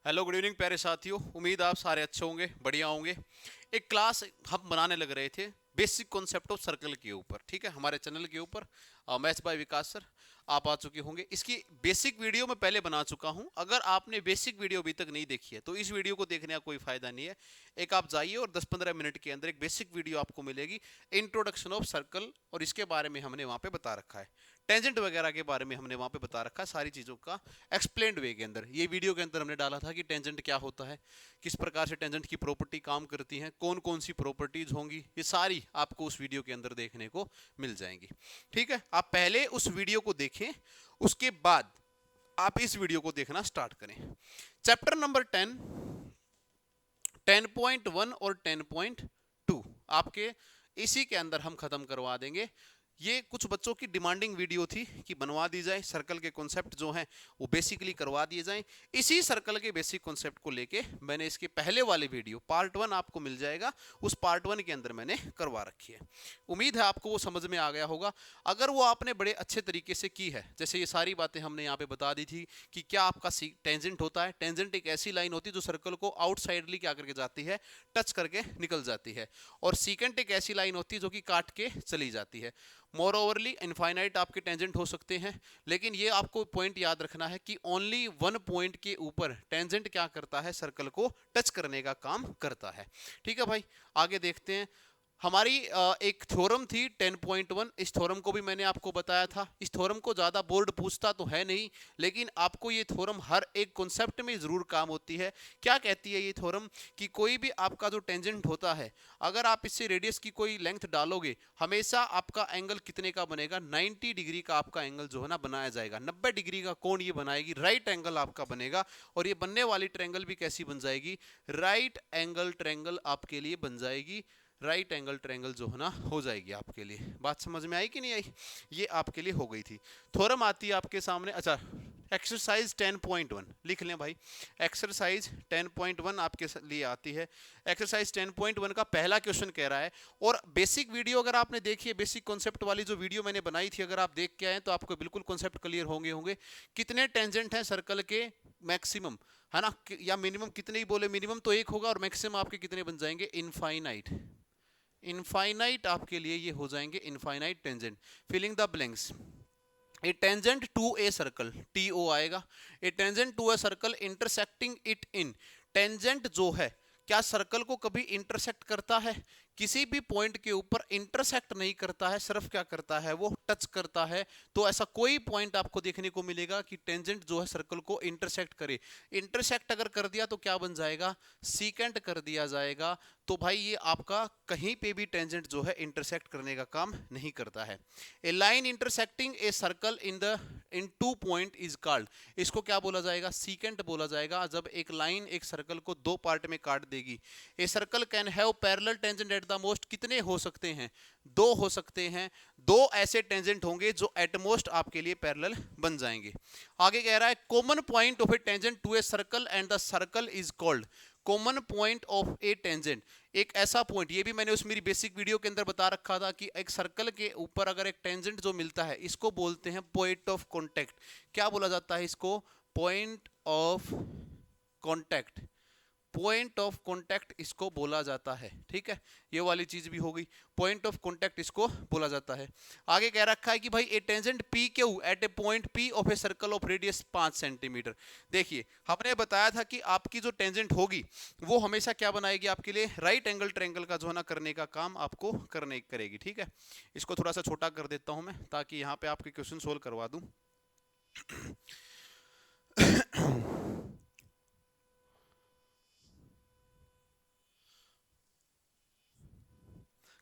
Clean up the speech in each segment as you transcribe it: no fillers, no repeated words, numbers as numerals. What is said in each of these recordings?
Hello, good evening प्यारे साथियों। उम्मीद आप सारे अच्छे होंगे, बढ़िया होंगे। एक क्लास हम बनाने लग रहे थे बेसिक कॉन्सेप्ट ऑफ सर्कल के ऊपर, ठीक है, हमारे चैनल के ऊपर। मैथ्स बाय विकास सर आप आ चुके होंगे। इसकी बेसिक वीडियो मैं पहले बना चुका हूं। अगर आपने बेसिक वीडियो अभी तक नहीं देखी है तो इस वीडियो को देखने का कोई फायदा नहीं है। एक आप जाइए और 10-15 मिनट के अंदर एक बेसिक वीडियो आपको मिलेगी, इंट्रोडक्शन ऑफ सर्कल, और इसके बारे में हमने वहां पे बता रखा है। टेंजेंट वगैरह के बारे में हमने वहां पे बता रखा है, सारी चीजों का एक्सप्लेन्ड वे के अंदर। ये वीडियो के अंदर हमने डाला था कि टेंजेंट क्या होता है, किस प्रकार से टेंजेंट की प्रॉपर्टी काम करती है, कौन कौन सी प्रॉपर्टीज होंगी, ये सारी आपको उस वीडियो के अंदर देखने को मिल जाएंगी। ठीक है, आप पहले उस वीडियो को देखें, उसके बाद आप इस वीडियो को देखना स्टार्ट करें। चैप्टर नंबर 10, 10.1 और 10.2 आपके इसी के अंदर हम खत्म करवा देंगे। ये कुछ बच्चों की डिमांडिंग वीडियो थी कि बनवा दी जाए, सर्कल के कॉन्सेप्ट जो हैं वो बेसिकली करवा दिए जाएं। इसी सर्कल के बेसिक कॉन्सेप्ट को लेके मैंने इसके पहले वाले वीडियो पार्ट 1 आपको मिल जाएगा, उस पार्ट 1 के अंदर मैंने करवा रखी है। उम्मीद है आपको वो समझ में आ गया होगा। अगर वो आपने बड़े अच्छे तरीके से की है, जैसे ये सारी बातें हमने यहाँ पे बता दी थी कि क्या आपका टेंजेंट होता है। टेंजेंट एक ऐसी लाइन होती है जो सर्कल को आउटसाइडली क्या करके जाती है, टच करके निकल जाती है। और सीकेंट एक ऐसी लाइन होती है जो कि काट के चली जाती है। मोर ओवरली इनफाइनाइट आपके टेंजेंट हो सकते हैं, लेकिन ये आपको पॉइंट याद रखना है कि ओनली वन पॉइंट के ऊपर टेंजेंट क्या करता है, सर्कल को टच करने का काम करता है। ठीक है भाई, आगे देखते हैं। हमारी एक थ्योरम थी 10.1। इस थ्योरम को भी मैंने आपको बताया था। इस थ्योरम को ज़्यादा बोर्ड पूछता तो है नहीं, लेकिन आपको ये थ्योरम हर एक कॉन्सेप्ट में ज़रूर काम होती है। क्या कहती है ये थ्योरम कि कोई भी आपका जो टेंजेंट होता है, अगर आप इससे रेडियस की कोई लेंथ डालोगे, हमेशा आपका एंगल कितने का बनेगा, 90 डिग्री का आपका एंगल जो है ना बनाया जाएगा। 90 डिग्री का कोण ये बनाएगी, राइट एंगल आपका बनेगा। और ये बनने वाली ट्रायंगल भी कैसी बन जाएगी, राइट एंगल ट्रायंगल आपके लिए बन जाएगी। राइट एंगल ट्रायंगल जो है ना हो जाएगी आपके लिए। बात समझ में आई कि नहीं आई, ये आपके लिए हो गई थी। थ्योरम आती है आपके सामने। अच्छा, एक्सरसाइज 10.1 लिख लें भाई। एक्सरसाइज 10.1 आपके लिए आती है। एक्सरसाइज 10.1 का पहला क्वेश्चन कह रहा है, और बेसिक वीडियो अगर आपने देखी है, बेसिक कॉन्सेप्ट वाली जो वीडियो मैंने बनाई थी, अगर आप देख के आए तो आपको बिल्कुल कॉन्सेप्ट क्लियर होंगे। कितने टेंजेंट हैं सर्कल के, मैक्सिमम है ना, या मिनिमम, कितने ही बोले, मिनिमम तो एक होगा और मैक्सिमम आपके कितने बन जाएंगे, इनफाइनाइट। इनफाइनाइट आपके लिए ये हो जाएंगे infinite tangent. Filling the blanks. A tangent to a circle, T O आएगा। A tangent to a circle intersecting it in. Tangent जो है क्या सर्कल को कभी इंटरसेक्ट करता है, किसी भी पॉइंट के ऊपर इंटरसेक्ट नहीं करता है, सिर्फ क्या करता है, वो टच करता है। तो ऐसा कोई पॉइंट आपको देखने को मिलेगा कि टेंजेंट जो है सर्कल को इंटरसेक्ट करे। इंटरसेक्ट अगर कर दिया तो क्या बन जाएगा, सीकेंट कर दिया जाएगा। तो भाई ये आपका कहीं पे भी टेंजेंट जो है इंटरसेक्ट करने का काम नहीं करता है। A line intersecting a circle in two point is called. इसको क्या बोला जाएगा, सीकेंट बोला जाएगा। जब एक लाइन एक सर्कल को दो पार्ट में काट देगी। A circle can have parallel tangent at the most. कितने हो सकते हैं, दो हो सकते हैं। दो ऐसे टेंजेंट होंगे जो एट मोस्ट आपके लिए पैरेलल बन जाएंगे। आगे कह रहा है common point of a tangent to a circle and the circle is called. Common point of a tangent, एक ऐसा पॉइंट, ये भी मैंने उस मेरी बेसिक वीडियो के अंदर बता रखा था कि एक सर्कल के ऊपर अगर एक टेंजेंट जो मिलता है, इसको बोलते हैं पॉइंट ऑफ कॉन्टैक्ट। क्या बोला जाता है इसको, point of contact. Point of contact इसको बोला जाता है। ठीक है, ये वाली चीज भी हो गई, पॉइंट ऑफ कॉन्टैक्ट इसको बोला जाता है। आगे कह रखा है कि भाई a tangent P Q at a point P of a circle of radius 5 centimetre. देखिए हमने बताया था कि आपकी जो टेंजेंट होगी वो हमेशा क्या बनाएगी आपके लिए, राइट एंगल ट्रायंगल का जो है ना करने का काम आपको करेगी। ठीक है, इसको थोड़ा सा छोटा कर देता हूं मैं ताकि यहाँ पे आपके क्वेश्चन सोल्व करवा दूं।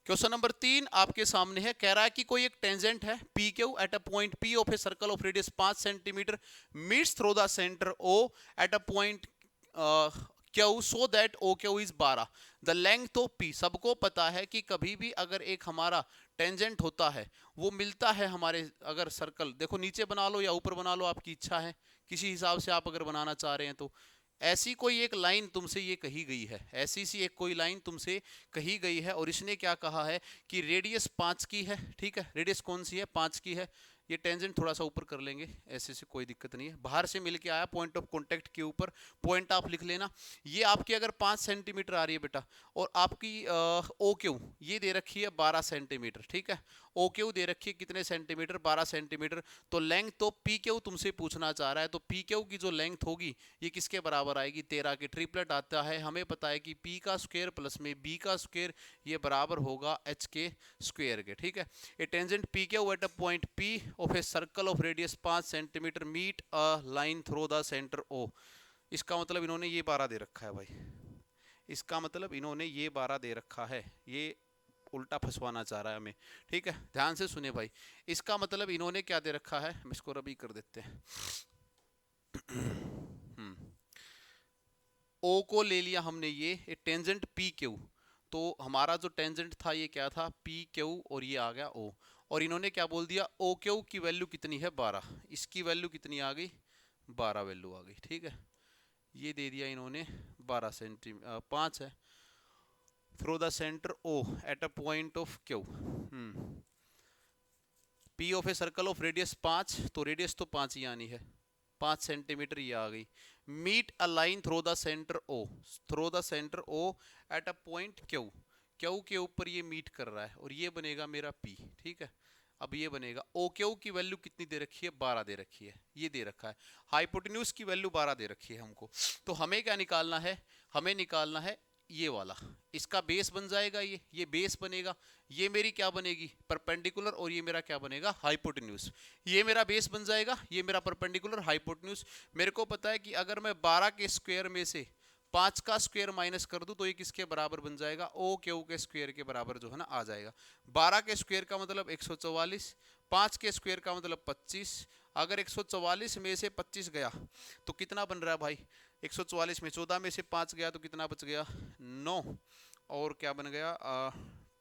क्वेश्चन नंबर 3 आपके सामने है। कह रहा है कि कोई एक टेंजेंट है P Q at a point P of a circle of radius 5 centimetre meets through the centre O at a point Q so that O Q is 12। The length of P. सबको पता है कि कभी भी अगर एक हमारा टेंजेंट होता है, वो मिलता है हमारे, अगर सर्कल देखो नीचे बना लो या ऊपर बना लो, आपकी इच्छा है, किसी हिसाब से आप अगर बनाना चाह रहे हैं तो। ऐसी कोई एक लाइन तुमसे ये कही गई है, ऐसी सी एक कोई लाइन तुमसे कही गई है, और इसने क्या कहा है कि रेडियस 5 की है। ठीक है, रेडियस कौन सी है, 5 की है। ये टेंजेंट थोड़ा सा ऊपर कर लेंगे, ऐसे से कोई दिक्कत नहीं है। बाहर से मिलके आया पॉइंट ऑफ कांटेक्ट के ऊपर, पॉइंट आप लिख लेना। ये आपकी अगर 5 सेंटीमीटर आ रही है बेटा, और आपकी ओ क्यू ये दे रखी है 12 सेंटीमीटर, ठीक है, ओ क्यू दे रखी है कितने सेंटीमीटर, 12 सेंटीमीटर। तो लेंथ तो पी क्यू तुमसे पूछना चाह रहा है, तो पी क्यू की जो लेंथ होगी ये किसके बराबर आएगी, 13 के ट्रिपलेट आता है। हमें पता है कि पी का स्क्वायर प्लस में बी का स्क्वायर ये बराबर होगा एच के स्क्वायर के, ठीक है। A tangent P Q at a point P of a circle of radius 5 centimetre meet a line through the centre O. इसका मतलब इन्होंने ये 12 दे रखा है भाई, इसका मतलब इन्होंने ये 12 दे रखा है, ये उल्टा फंसवाना चाह रहा है हमें, ठीक है। ध्यान से सुने भाई, इसका मतलब इन्होंने क्या दे रखा है, हम इसको रबी कर देते हैं। ओ को ले लिया हमने ये टेंजेंट पी क्यू, तो हमारा जो टेंजेंट था ये क्या था, पी क्यू, और ये आ गया ओ। और इन्होंने क्या बोल दिया, ओ क्यू की वैल्यू कितनी है 12, इसकी वैल्यू कितनी आ गई 12 वैल्यू आ गई, ठीक है। ये दे दिया इन्होंने 12 सेंटीमीटर 5 है, through the centre O at a point of Q. P of a circle of radius 5, तो रेडियस तो 5 ही आनी है, 5 सेंटीमीटर ये आ गई। Meet a line through the centre O, through the centre O at a point Q, Q के ऊपर ये मीट कर रहा है, और ये बनेगा मेरा पी, ठीक है। अब ये बनेगा ओ क्यू की वैल्यू कितनी दे रखी है, 12 दे रखी है, ये दे रखा है। हाइपोटेन्यूज की वैल्यू 12 दे रखी है हमको, तो हमें क्या निकालना है, हमें निकालना है ये वाला, इसका बेस बन जाएगा, ये बेस बनेगा, ये मेरी क्या बनेगी परपेंडिकुलर, और ये मेरा क्या बनेगा हाइपोटेन्यूज। ये मेरा बेस बन जाएगा, ये मेरा परपेंडिकुलर हाइपोटेन्यूज। मेरे को पता है कि अगर मैं 12 के स्क्वायर में से 5 का स्क्वायर माइनस कर दूं तो ये किसके बराबर बन जाएगा, ओ क्यू के स्क्वायर के बराबर जो है ना आ जाएगा। 12 के स्क्वायर का मतलब 144, 5 के स्क्वायर का मतलब 25। अगर 144 में से 25 गया तो कितना बन रहा है भाई, 144 में 14 में से 5 गया तो कितना बच गया 9, और क्या बन गया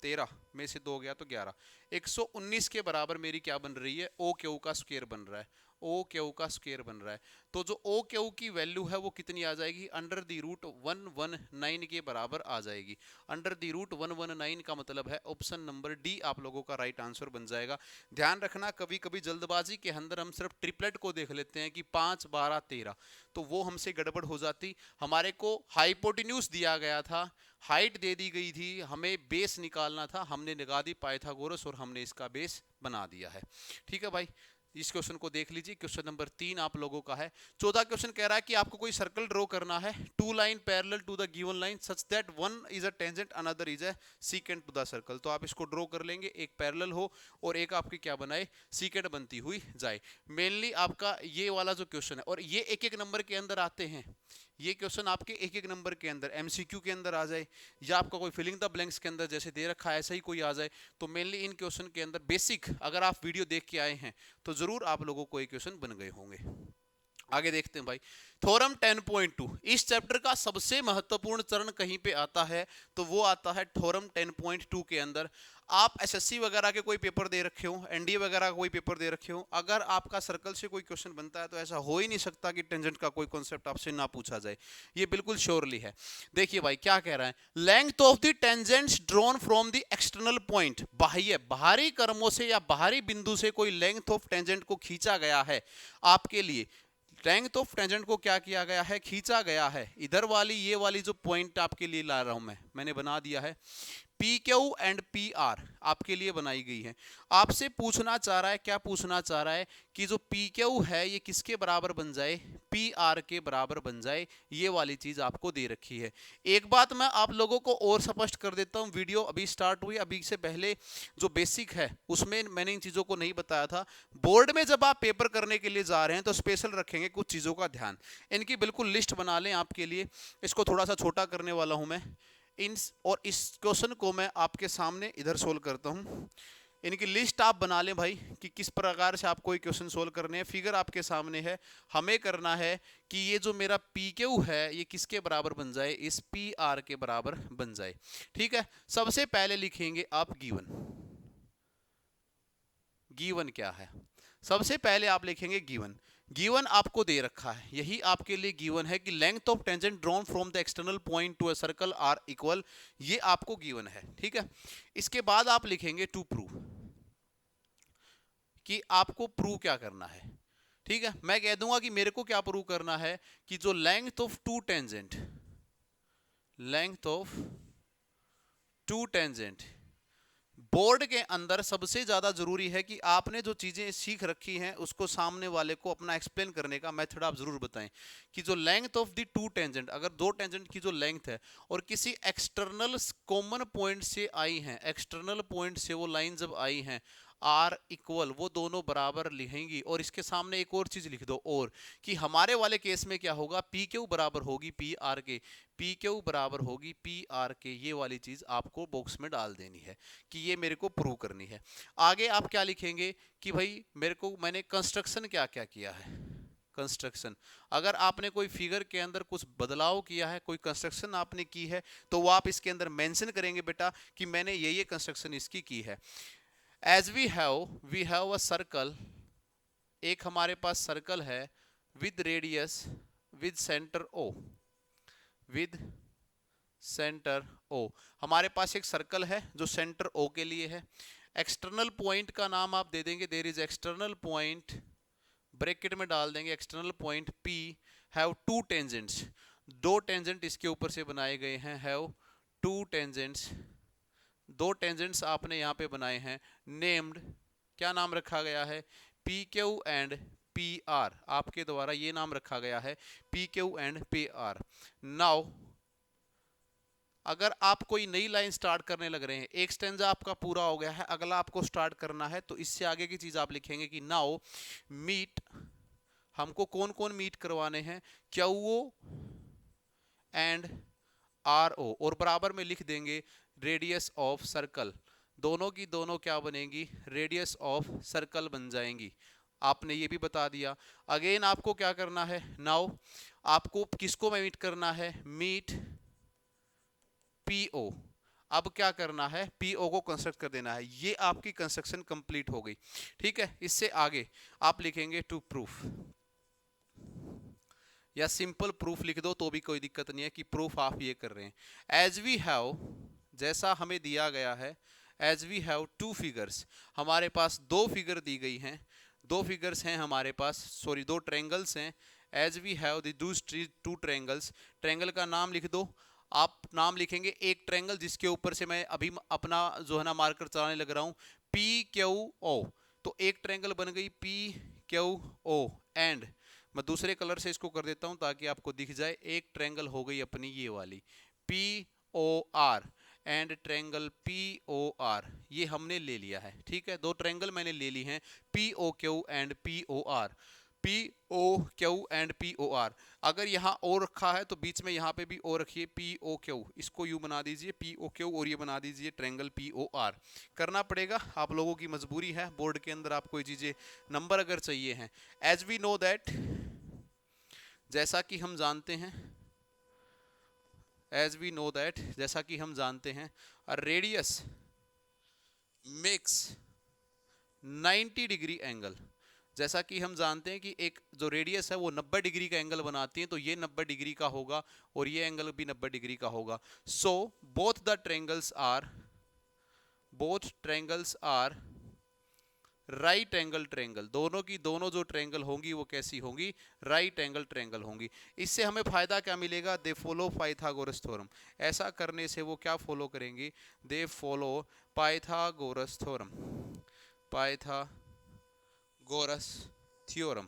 13 में से 2 गया तो 11। 119 के बराबर मेरी क्या बन रही है, ओ क्यू का स्क्वायर बन रहा है, ओ क्यू का स्क्वायर बन रहा है। तो जो ओ क्यू की वैल्यू है वो कितनी आ जाएगी, अंडर द रूट 119 के बराबर आ जाएगी। अंडर द रूट 119 का मतलब है ऑप्शन नंबर डी आप लोगों का राइट आंसर बन जाएगा। ध्यान रखना, कभी कभी जल्दबाजी के अंदर हम सिर्फ ट्रिपलेट को देख लेते हैं कि 5 12 13, तो वो हमसे गड़बड़ हो जाती। हमारे को हाइपोटेन्यूज दिया गया था, हाइट दे दी गई थी, हमें बेस निकालना था, हमने निकाल दी पाइथागोरस और हमने इसका बेस बना दिया है, ठीक है भाई। इस क्वेश्चन को देख लीजिए, क्वेश्चन नंबर 3 आप लोगों का है। 14 क्वेश्चन कह रहा है कि आपको कोई सर्कल ड्रॉ करना है, 2 line parallel to the given line such that one is a tangent another is a secant to the circle. तो आप इसको ड्रॉ कर लेंगे, एक पैरेलल हो और एक आपकी क्या बनाए सीकेंट बनती हुई जाए। मेनली आपका ये वाला जो क्वेश्चन है, और ये एक एक नंबर के अंदर आते हैं, ये क्वेश्चन आपके एक एक नंबर के अंदर एमसीक्यू के अंदर आ जाए, या आपका कोई फिलिंग द ब्लैंक्स के अंदर जैसे दे रखा है ऐसा ही कोई आ जाए, तो मेनली इन क्वेश्चन के अंदर बेसिक अगर आप वीडियो देख के आए हैं तो जरूर आप लोगों को ये क्वेश्चन बन गए होंगे। आगे देखते हैं भाई, थ्योरम 10.2 इस चैप्टर का सबसे महत्वपूर्ण चरण कहीं पे आता है तो वो आता है थ्योरम 10.2 के अंदर। आप एसएससी वगैरह के कोई पेपर दे रखे हो, एनडीए वगैरह का कोई पेपर दे रखे हो, अगर आपका सर्कल से कोई क्वेश्चन बनता है तो ऐसा हो ही नहीं सकता कि टेंजेंट का कोई कॉन्सेप्ट आपसे ना पूछा जाए, ये बिल्कुल श्योरली है। देखिए भाई क्या कह रहा है, length of the tangents drawn from the external point, बाहरी क्रमों से या बाहरी बिंदु से कोई लेंथ ऑफ टेंजेंट को खींचा गया है आपके लिए। लेंथ ऑफ टेंजेंट को क्या किया गया है, खींचा गया है। इधर वाली ये वाली जो पॉइंट आपके लिए ला रहा हूं मैंने बना दिया है, P Q and P R आपके लिए बनाई गई है। आपसे पूछना चाह रहा है, क्या पूछना चाह रहा है कि जो पी क्यू है ये किसके बराबर बन जाए, पी आर के बराबर बन जाए, ये वाली चीज आपको दे रखी है। एक बात मैं आप लोगों को और स्पष्ट कर देता हूं, वीडियो अभी स्टार्ट हुई, अभी से पहले जो बेसिक है उसमें मैंने इन चीजों को नहीं बताया था। बोर्ड में जब आप पेपर करने के लिए जा रहे हैं तो स्पेशल रखेंगे कुछ चीजों का ध्यान, इनकी बिल्कुल लिस्ट बना लें आपके लिए। इसको थोड़ा सा छोटा करने वाला हूं मैं और इस क्वेश्चन को मैं आपके सामने इधर सोल्व करता हूं। इनकी लिस्ट आप बना लें भाई कि किस प्रकार से आपको ये क्वेश्चन सोल्व करने हैं। फिगर आपके सामने है, हमें करना है कि ये जो मेरा पी क्यू है ये किसके बराबर बन जाए, इस पी आर के बराबर बन जाए, ठीक है। सबसे पहले लिखेंगे आप गिवन, गिवन क्या है, सबसे पहले आप लिखेंगे गिवन। गिवन आपको दे रखा है, यही आपके लिए गिवन है कि length of tangent drawn from the external point to a circle are equal, ये आपको गिवन है, ठीक है। इसके बाद आप लिखेंगे टू प्रूव, कि आपको प्रूव क्या करना है। ठीक है, मैं कह दूंगा कि मेरे को क्या प्रूव करना है कि जो length of two tangent, length of two tangent, board के अंदर सबसे ज्यादा जरूरी है कि आपने जो चीजें सीख रखी हैं उसको सामने वाले को अपना एक्सप्लेन करने का मेथड आप जरूर बताएं। कि जो length of the two tangent, अगर दो टेंजेंट की जो लेंथ है और किसी एक्सटर्नल कॉमन पॉइंट से आई हैं, एक्सटर्नल पॉइंट से वो लाइन जब आई हैं आर इक्वल, वो दोनों बराबर लिखेंगी। और इसके सामने एक और चीज लिख दो, और कि हमारे वाले केस में क्या होगा, पी क्यू बराबर होगी पी आर के, पी क्यू बराबर होगी पी आर के। ये वाली चीज आपको बॉक्स में डाल देनी है कि ये मेरे को प्रूव करनी है। आगे आप क्या लिखेंगे कि भाई मेरे को, मैंने कंस्ट्रक्शन क्या क्या किया है। कंस्ट्रक्शन, अगर आपने कोई फिगर के अंदर कुछ बदलाव किया है, कोई कंस्ट्रक्शन आपने की है, तो वो आप इसके अंदर मेंशन करेंगे बेटा कि मैंने ये कंस्ट्रक्शन इसकी की है। As we have a circle, एक हमारे पास सर्कल है with radius, with centre O, with centre O. हमारे पास एक सर्कल है जो सेंटर ओ के लिए है। एक्सटर्नल पॉइंट का नाम आप दे देंगे, there is external point, bracket में डाल देंगे external point P have two tangents, दो टेंजेंट इसके ऊपर से बनाए गए हैं, हैव टू टेंजेंट्स, दो टेंजेंट्स आपने यहां पे बनाए हैं। नेम्ड, क्या नाम रखा गया है, P Q and P R, आपके द्वारा ये नाम रखा गया है P Q and P R. Now अगर आप कोई नई लाइन स्टार्ट करने लग रहे हैं, एक स्टेंजा आपका पूरा हो गया है, अगला आपको स्टार्ट करना है, तो इससे आगे की चीज आप लिखेंगे कि नाउ मीट, हमको कौन कौन मीट करवाने हैं, Q O and R O, और बराबर में लिख देंगे रेडियस ऑफ सर्कल। दोनों की दोनों क्या बनेंगी, रेडियस ऑफ सर्कल बन जाएंगी। आपने ये भी बता दिया। अगेन आपको क्या करना है, नाउ आपको किसको मीट करना है, मीट पीओ। अब क्या करना है, पीओ को कंस्ट्रक्ट कर देना है। ये आपकी कंस्ट्रक्शन कंप्लीट हो गई। ठीक है, इससे आगे आप लिखेंगे टू प्रूफ, या सिंपल प्रूफ लिख दो तो भी कोई दिक्कत नहीं है कि प्रूफ आप ये कर रहे हैं। एज वी हैव, जैसा हमें दिया गया है, as we have two figures, हमारे पास दो फिगर दी गई हैं, दो फिगर्स हैं हमारे पास, सॉरी दो ट्रायंगल्स हैं। As we have the two triangles, triangle का नाम लिख दो। आप नाम लिखेंगे एक ट्रायंगल जिसके ऊपर से मैं अभी अपना जो है ना मार्कर चलाने लग रहा हूं, पी क्यू ओ, तो एक ट्रायंगल बन गई पी क्यू ओ। एंड मैं दूसरे कलर से इसको कर देता हूं ताकि आपको दिख जाए, एक ट्रायंगल हो गई अपनी ये वाली P O R, and triangle P O R, ये हमने ले लिया है। ठीक है, दो ट्रायंगल मैंने ले ली हैं, P O Q and P O R, P O Q and P O R. अगर यहाँ ओ रखा है तो बीच में यहाँ पे भी ओ रखिए, पी ओ क्यू, इसको यू बना दीजिए पी ओ क्यू, और ये बना दीजिए ट्रायंगल पी ओ आर। करना पड़ेगा, आप लोगों की मजबूरी है, बोर्ड के अंदर आपको ये चीजें नंबर अगर चाहिए हैं। एज वी नो दैट, जैसा कि हम जानते हैं, एज वी नो दैट, जैसा कि हम जानते हैं, a radius makes 90 degree angle, जैसा कि हम जानते हैं कि एक जो रेडियस है वो 90 डिग्री का एंगल बनाती है, तो ये 90 डिग्री का होगा और ये एंगल भी 90 डिग्री का होगा। So both the triangles are, both triangles are right angle triangle, दोनों की दोनों जो ट्रायंगल होंगी वो कैसी होंगी, राइट एंगल ट्रायंगल होंगी। इससे हमें फायदा क्या मिलेगा, दे फॉलो पाइथागोरस थ्योरम। ऐसा करने से वो क्या फॉलो करेंगे, they follow Pythagoras theorem, Pythagoras theorem,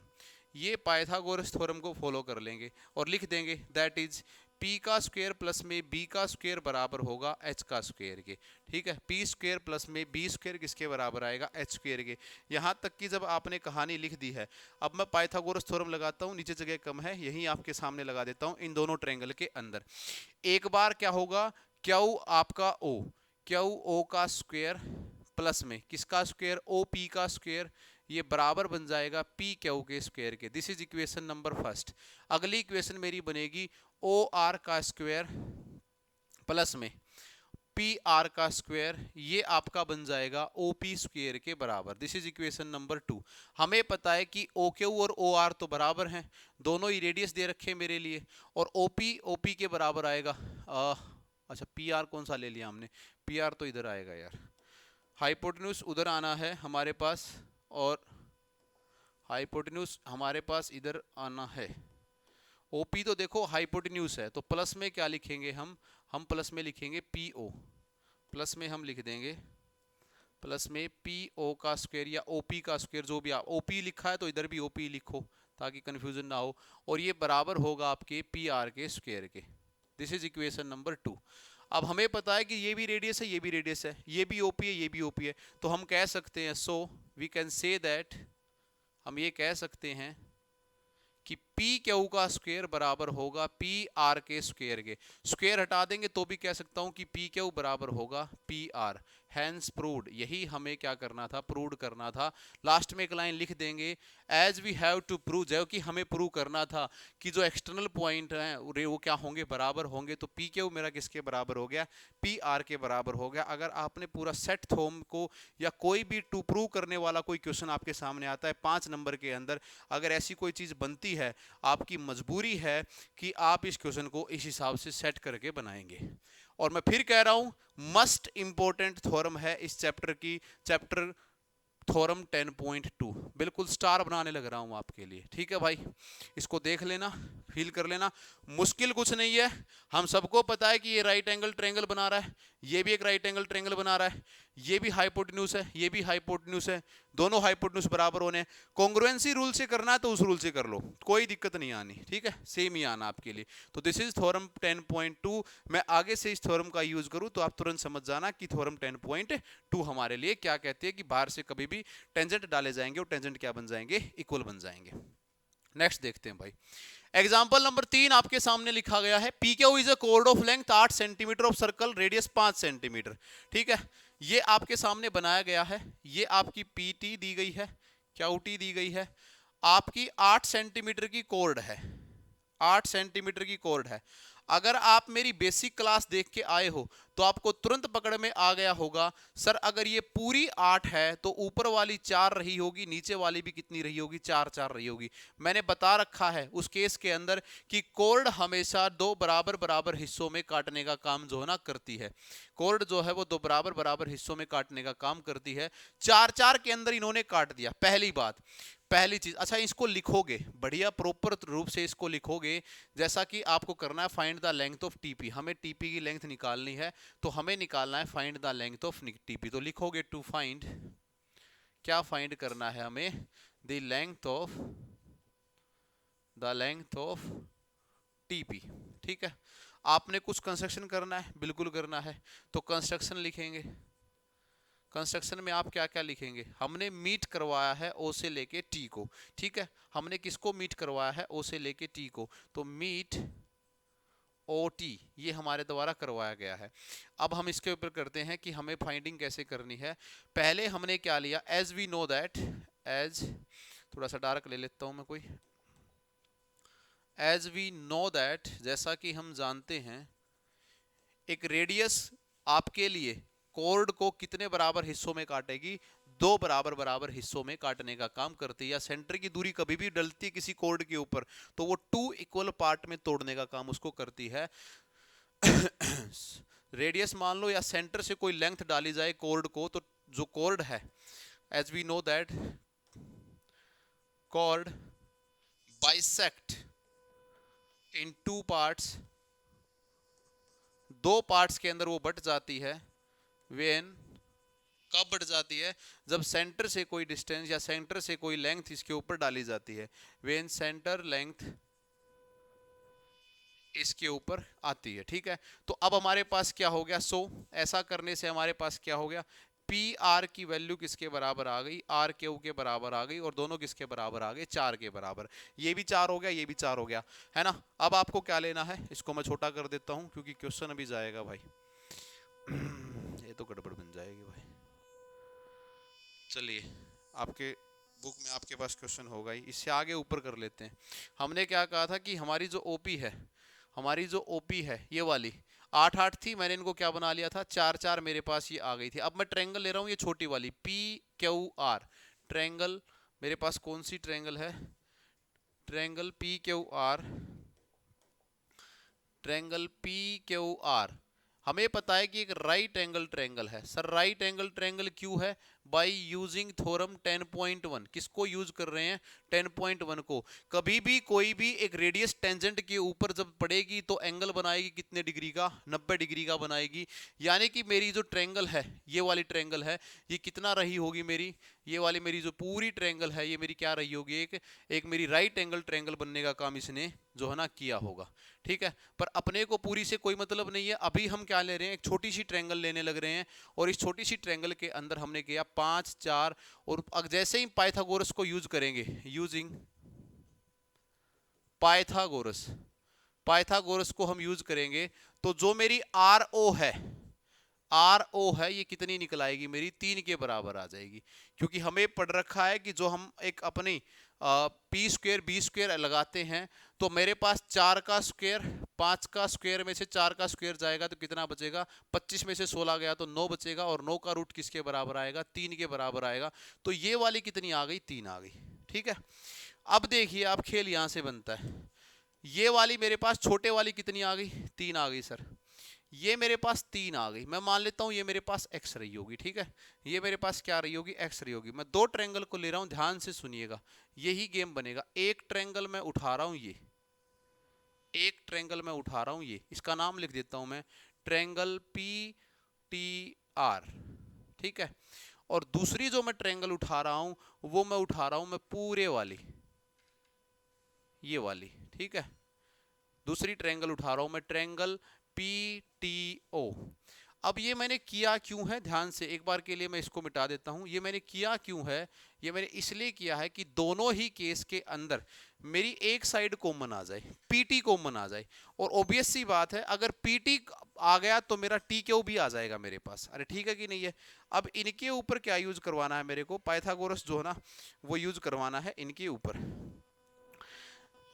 ये पाइथागोरस थ्योरम को फॉलो कर लेंगे और लिख देंगे दैट इज p का स्क्वायर प्लस में b का स्क्वायर बराबर होगा h का स्क्वायर के। ठीक है, p स्क्वायर प्लस में b स्क्वायर किसके बराबर आएगा, h स्क्वायर के। यहाँ तक कि जब आपने कहानी लिख दी है, अब मैं पाइथागोरस थ्योरम लगाता हूँ, नीचे जगह कम है, यही आपके सामने लगा देता हूँ इन दोनों ट्रायंगल के अंदर। एक बार क्या होगा, क्यू आपका o, क्यू o का स्क्वायर प्लस में किसका स्क्वायर, ओ पी का स्क्वायर, ये बराबर बन जाएगा पी क्यू के स्क्वायर के। This is equation number first. अगली इक्वेशन मेरी बनेगी ओ आर का स्क्वायर प्लस में पी आर का स्क्वायर, ये आपका बन जाएगा ओ पी स्क्वायर के बराबर। This is equation number 2। हमें पता है कि ओ क्यू और ओ आर तो बराबर हैं, दोनों ही रेडियस दे रखे हैं मेरे लिए, और ओ पी के बराबर आएगा। अच्छा पी आर कौन सा ले लिया हमने, पी आर तो इधर आएगा यार, हाइपोटेन्यूज उधर आना है हमारे पास और हाइपोटेन्यूज हमारे पास इधर आना है। ओपी तो देखो हाइपोटेन्यूज है, तो प्लस में क्या लिखेंगे हम प्लस में लिखेंगे पीओ, प्लस में हम लिख देंगे प्लस में पीओ का स्क्वायर या ओपी का स्क्वायर, जो भी आप ओपी लिखा है तो इधर भी ओपी लिखो ताकि कंफ्यूजन ना हो, और ये बराबर होगा आपके पी आर के स्क्वायर के। This is equation number 2। अब हमें पता है कि ये भी रेडियस है, ये भी रेडियस है, ये भी ओपी है, ये भी ओपी है, तो हम कह सकते हैं, so we can say that, हम ये कह सकते हैं कि पी क्यू का स्क्वायर बराबर होगा पी आर के स्क्वायर के। स्क्वायर हटा देंगे तो भी कह सकता हूं कि पी क्यू बराबर होगा पी आर। हैंस प्रूव्ड, यही हमें क्या करना था, प्रूव करना था। लास्ट में एक लाइन लिख देंगे, as we have to prove, जो कि हमें प्रूव करना था कि जो एक्सटर्नल पॉइंट हैं वो क्या होंगे, बराबर होंगे। तो पी क्यू मेरा किसके बराबर हो गया, पी आर के बराबर हो गया। अगर आपने पूरा सेट थ्योरम को या कोई भी टू प्रूव करने वाला कोई क्वेश्चन आपके सामने आता है 5 नंबर के अंदर, अगर ऐसी कोई चीज बनती है, आपकी मजबूरी है कि आप इस क्वेश्चन को इस हिसाब से सेट करके बनाएंगे। और मैं फिर कह रहा हूं, मस्ट इंपॉर्टेंट थ्योरम है इस चैप्टर की, चैप्टर थ्योरम 10.2, बिल्कुल स्टार बनाने लग रहा हूं आपके लिए। ठीक है भाई, इसको देख लेना, फील कर लेना, मुश्किल कुछ नहीं है। हम सबको पता है कि ये राइट एंगल ट्रायंगल बना रहा है, ये भी एक राइट एंगल ट्रायंगल बना रहा है, ये भी हाइपोटेन्यूज है, ये भी हाइपोटेन्यूज है, दोनों हाइपोटेन्यूज बराबर होने। कॉन्ग्रुएंसी रूल से करना है तो उस रूल से कर लो, कोई दिक्कत नहीं आनी, ठीक है, सेम ही आना आपके लिए। तो दिस इज थ्योरम 10.2। मैं आगे से इस थ्योरम का यूज करूं तो आप तुरंत समझ जाना कि थ्योरम 10.2 हमारे लिए क्या कहती है, कि बाहर से कभी भी टेंजेंट डाले जाएंगे और टेंजेंट क्या बन जाएंगे, इक्वल बन जाएंगे। नेक्स्ट देखते हैं भाई, एग्जाम्पल नंबर 3 आपके सामने लिखा गया है, P Q is a cord of length 8 centimetre of circle radius 5 centimetre. ठीक है, ये आपके सामने बनाया गया है, ये आपकी पी टी दी गई है, क्यू टी दी गई है, आपकी 8 सेंटीमीटर की कॉर्ड है, 8 सेंटीमीटर की कॉर्ड है। अगर आप मेरी बेसिक क्लास देख के आए हो तो आपको तुरंत पकड़ में आ गया होगा, सर अगर ये पूरी 8 है तो ऊपर वाली 4 रही होगी, नीचे वाली भी कितनी रही होगी, 4 रही होगी। मैंने बता रखा है उस केस के अंदर कि कॉर्ड हमेशा दो बराबर बराबर हिस्सों में काटने का काम जो है ना करती है। कॉर्ड जो है वो दो बराबर बराबर हिस्सों में काटने का काम करती है। 4 के अंदर इन्होंने काट दिया, पहली बात, पहली चीज। अच्छा, इसको लिखोगे बढ़िया प्रॉपर रूप से, इसको लिखोगे जैसा कि आपको करना है, find the length of TP. हमें टीपी की लेंथ निकालनी है, तो हमें निकालना है find the length of TP. तो लिखोगे टू फाइंड, क्या फाइंड करना है हमें, द लेंथ ऑफ टीपी। ठीक है, आपने कुछ कंस्ट्रक्शन करना है, बिल्कुल करना है, तो कंस्ट्रक्शन लिखेंगे। कंस्ट्रक्शन में आप क्या क्या लिखेंगे, हमने मीट करवाया है ओ से लेके टी को। ठीक है, हमने किसको मीट करवाया है, ओ से लेके टी को, तो मीट ओ टी ये हमारे द्वारा करवाया गया है। अब हम इसके ऊपर करते हैं कि हमें फाइंडिंग कैसे करनी है। पहले हमने क्या लिया, as we know that, as, थोड़ा सा डार्क ले लेता हूं मैं कोई, एज वी नो दैट, जैसा कि हम जानते हैं, एक रेडियस आपके लिए कॉर्ड को कितने बराबर हिस्सों में काटेगी, दो बराबर बराबर हिस्सों में काटने का काम करती है। या सेंटर की दूरी कभी भी डलती है किसी कॉर्ड के ऊपर तो वो 2 इक्वल पार्ट में तोड़ने का काम उसको करती है। रेडियस मान लो या सेंटर से कोई लेंथ डाली जाए कॉर्ड को, तो जो कॉर्ड है, as we know that chord bisect in 2 parts, 2 parts के अंदर वो बट जाती है। व्हेन, कब बढ़ जाती है, जब सेंटर से कोई डिस्टेंस या सेंटर से कोई लेंथ इसके ऊपर डाली जाती है। व्हेन सेंटर लेंथ इसके ऊपर आती है। ठीक है, तो अब हमारे पास क्या हो गया, सो ऐसा करने से हमारे पास क्या हो गया, पी आर की वैल्यू किसके बराबर आ गई, आर क्यू के बराबर आ गई, और दोनों किसके बराबर आ गए, 4 के बराबर। ये भी 4 हो गया, ये भी 4 हो गया, है ना। अब आपको क्या लेना है, इसको मैं छोटा कर देता हूं क्योंकि क्वेश्चन अभी जाएगा भाई। ये तो गड़बड़ बन जाएगी भाई। चलिए, आपके बुक में आपके पास क्वेश्चन होगा ही, इससे आगे ऊपर कर लेते हैं। हमने क्या कहा था कि हमारी जो ओपी है, हमारी जो ओपी है ये वाली 8 थी, मैंने इनको क्या बना लिया था, 4 मेरे पास ये आ गई थी। अब मैं ट्रायंगल ले रहा हूँ, ये छोटी वाली पी क्यू आर ट्रायंगल, मेरे पास कौन सी ट्रायंगल है, triangle P Q R, triangle P Q R. हमें पता है कि एक राइट एंगल ट्रायंगल है। सर राइट एंगल ट्रायंगल क्यों है, बाय यूजिंग थ्योरम 10.1। किसको यूज कर रहे हैं? 10.1 को। कभी भी कोई भी एक रेडियस टेंजेंट के ऊपर जब पड़ेगी तो एंगल बनाएगी कितने डिग्री का? 90 डिग्री का बनाएगी। यानी कि मेरी जो ट्रायंगल है, ये वाली ट्रायंगल है, ये कितना रही होगी मेरी? ये वाली मेरी जो पूरी ट्रायंगल है ये मेरी क्या रही होगी? एक मेरी राइट एंगल ट्रायंगल बनने का काम इसने जो है ना किया होगा। ठीक है, पर अपने को पूरी से कोई मतलब नहीं है। अभी हम क्या ले रहे हैं? एक छोटी सी ट्रायंगल लेने लग रहे हैं, और इस छोटी सी ट्रायंगल के अंदर हमने किया 5 4, और जैसे ही पाइथागोरस को यूज करेंगे, यूजिंग पाइथागोरस, पाइथागोरस को हम यूज करेंगे तो जो मेरी आर ओ है, आर ओ है, ये कितनी निकल आएगी मेरी? 3 के बराबर आ जाएगी। क्योंकि हमें पढ़ रखा है कि जो हम एक अपनी पी स्क्वेयर बी स्क्वेयर लगाते हैं तो मेरे पास 4 का स्क्वेयर, 5 का स्क्वेयर में से 4 का स्क्वेयर जाएगा तो कितना बचेगा? 25 में से 16 गया तो 9 बचेगा, और 9 का रूट किसके बराबर आएगा? 3 के बराबर आएगा। तो ये वाली कितनी आ गई? 3 आ गई। ठीक है, अब देखिए आप खेल यहां से बनता है। ये वाली मेरे पास छोटे वाली कितनी आ गई? 3 आ गई सर। ये मेरे पास 3 आ गई। मैं मान लेता हूं ये मेरे पास x रही होगी। ठीक है, ये मेरे पास क्या रही होगी? x रही होगी। मैं 2 ट्रायंगल को ले रहा हूं, ध्यान से सुनिएगा, यही गेम बनेगा। एक ट्रायंगल मैं उठा रहा हूं, ये एक ट्रायंगल मैं उठा रहा हूं, ये इसका नाम लिख देता हूं मैं, ट्रायंगल पी टी आर। ठीक है, और दूसरी जो मैं ट्रायंगल उठा रहा हूं वो मैं उठा रहा हूं मैं पूरे वाली, ये वाली। ठीक है, दूसरी ट्रायंगल उठा रहा हूं मैं, ट्रायंगल पी टी ओ। अब ये मैंने किया क्यों है? ध्यान से एक बार के लिए मैं इसको मिटा देता हूं। ये मैंने किया क्यों है? ये मैंने इसलिए किया है कि दोनों ही केस के अंदर मेरी एक साइड कॉमन आ जाए, पीटी कॉमन आ जाए। और ऑब्वियस सी बात है, अगर पीटी आ गया तो मेरा टी क्यू भी आ जाएगा मेरे पास। अरे ठीक है कि नहीं है? अब इनके ऊपर क्या यूज करवाना है मेरे को? पाइथागोरस जो है ना वो यूज करवाना है इनके ऊपर।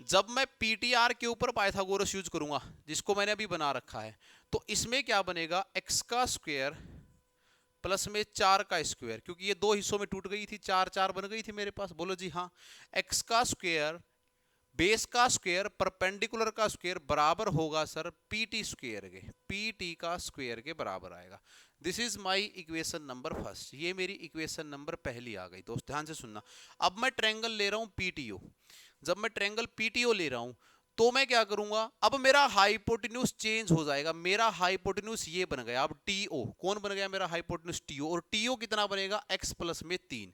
जब मैं पीटीआर के ऊपर पाइथागोरस यूज करूंगा, जिसको मैंने अभी बना रखा है, तो इसमें क्या बनेगा? x का स्क्वायर प्लस में 4 का स्क्वायर, क्योंकि ये 2 हिस्सों में टूट गई थी, 4 4 बन गई थी मेरे पास। बोलो जी हाँ। x का स्क्वायर बेस का स्क्वायर परपेंडिकुलर का स्क्वायर बराबर होगा सर पीटी स्क्वायर के, पीटी का स्क्वायर के बराबर आएगा। This is my equation number first. ये मेरी इक्वेशन नंबर पहली आ गई। दोस्त ध्यान से सुनना। अब मैं ट्रायंगल ले रहा हूं पीटीओ। जब मैं ट्रायंगल पीटीओ ले रहा हूं तो मैं क्या करूंगा? अब मेरा हाइपोटेन्यूज चेंज हो जाएगा। मेरा हाइपोटेन्यूज ये बन गया अब टीओ। कौन बन गया मेरा हाइपोटेन्यूज? टीओ। और टीओ कितना बनेगा? x प्लस में 3,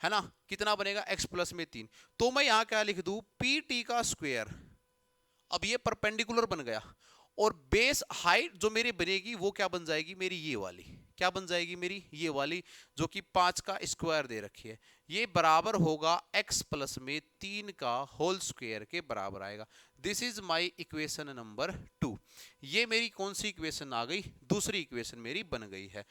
है ना? कितना बनेगा? x प्लस में 3। तो मैं यहां क्या लिख दूं? पी टी का स्क्वायर। अब ये परपेंडिकुलर बन गया, और बेस हाइट जो मेरी बनेगी वो क्या बन जाएगी? मेरी ये वाली। क्या बन जाएगी मेरी? ये वाली, जो कि 5 का स्क्वायर दे रखी है। ये बराबर होगा x प्लस में 3 का होल स्क्वायर के बराबर आएगा। This is my equation number 2। ये मेरी कौन सी इक्वेशन आ गई? दूसरी इक्वेशन मेरी बन गई है।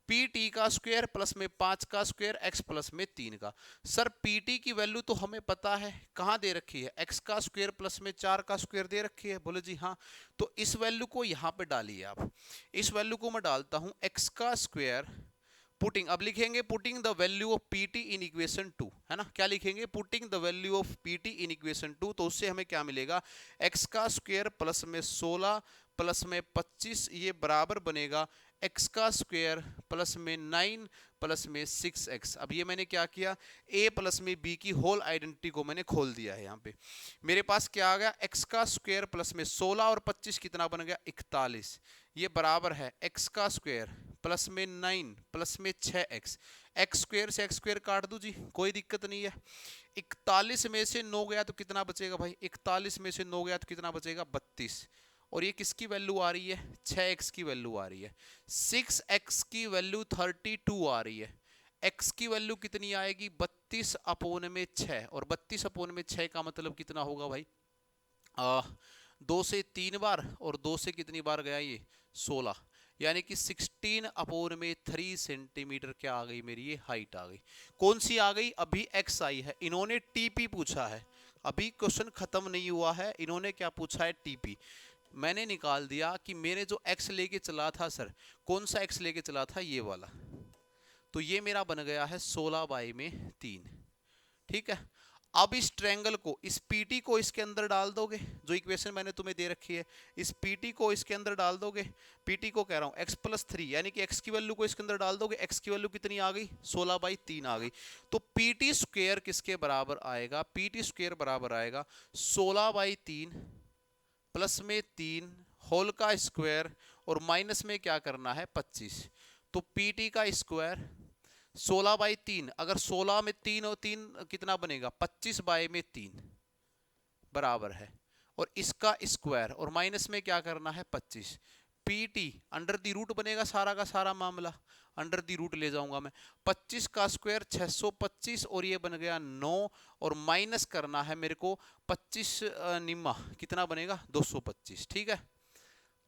पी टी का स्क्वायर प्लस में 5 का स्क्वायर x प्लस में 3 का। सर पी टी की वैल्यू तो हमें पता है, कहां दे रखी है? x का स्क्वायर प्लस में 4 का स्क्वायर दे रखी है। बोले जी हाँ। तो इस वैल्यू को यहां पे डालिए आप। इस वैल्यू को मैं डालता हूं, x का स्क्वायर पुटिंग, अब लिखेंगे putting the value of PT in equation 2, है ना? क्या लिखेंगे? Putting the value of PT in equation 2। तो उससे हमें क्या मिलेगा? x का स्क्वायर प्लस में 16 प्लस में 25, ये बराबर बनेगा x का स्क्वायर प्लस में 9 प्लस में 6x। अब ये मैंने क्या किया? a प्लस में b की होल आइडेंटिटी को मैंने खोल दिया है। यहाँ पे मेरे पास क्या आ गया? x का स्क्वायर प्लस में 16 और 25 कितना बन गया? 41। ये बराबर है x का स्क्वायर प्लस में 9 प्लस में 6x। x स्क्वायर से x स्क्वायर काट दो जी, कोई दिक्कत नहीं है। 41 में से 9 गया तो कितना बचेगा भाई? 41 में से 9 गया तो कितना बचेगा? 32। और ये किसकी वैल्यू आ रही है? 6x की वैल्यू आ रही है। 6x की वैल्यू 32 आ रही है। x की वैल्यू कितनी आएगी? 32 अपोन में 6, और 32 अपोन में 6 का मतलब कितना होगा भाई? 2 से 3 बार, और 2 से कितनी बार गया ये? 16, यानी कि 16 अपोन में 3 सेंटीमीटर क्या आ गई मेरी? ये हाइट आ गई। कौन सी आ गई? अभी x आई है, इन्होंने टीपी पूछा है। अभी क्वेश्चन खत्म नहीं हुआ है, इन्होंने क्या पूछा है? टीपी। मैंने निकाल दिया कि मेरे जो x लेके चला था सर, कौन सा x लेके चला था? ये वाला। तो ये मेरा बन गया है 16 बाई में 3। ठीक है, अब इस ट्रायंगल को, इस पीटी को इसके अंदर डाल दोगे, जो इक्वेशन मैंने तुम्हें दे रखी है, इस पीटी को इसके अंदर डाल दोगे। पीटी को कह रहा हूं x+3, यानी कि x की वैल्यू को इसके अंदर डाल दोगे। x की वैल्यू कितनी आ गई? 16/3 आ गई। तो पीटी स्क्वायर किसके बराबर आएगा? पीटी स्क्वायर बराबर आएगा 16/3 प्लस में 3 होल का स्क्वायर और माइनस में क्या करना है? 25। तो पीटी का स्क्वायर 16/3, अगर 16 में 3 और 3 कितना बनेगा? 25/3 बराबर है, और इसका स्क्वायर और माइनस में क्या करना है? 25। पीटी अंडर दी रूट बनेगा सारा का सारा मामला, अंडर दी रूट ले जाऊंगा मैं। 25 का स्क्वायर 625 और ये बन गया 9, और माइनस करना है मेरे को 25 निम्मा कितना बनेगा? 225। ठीक है,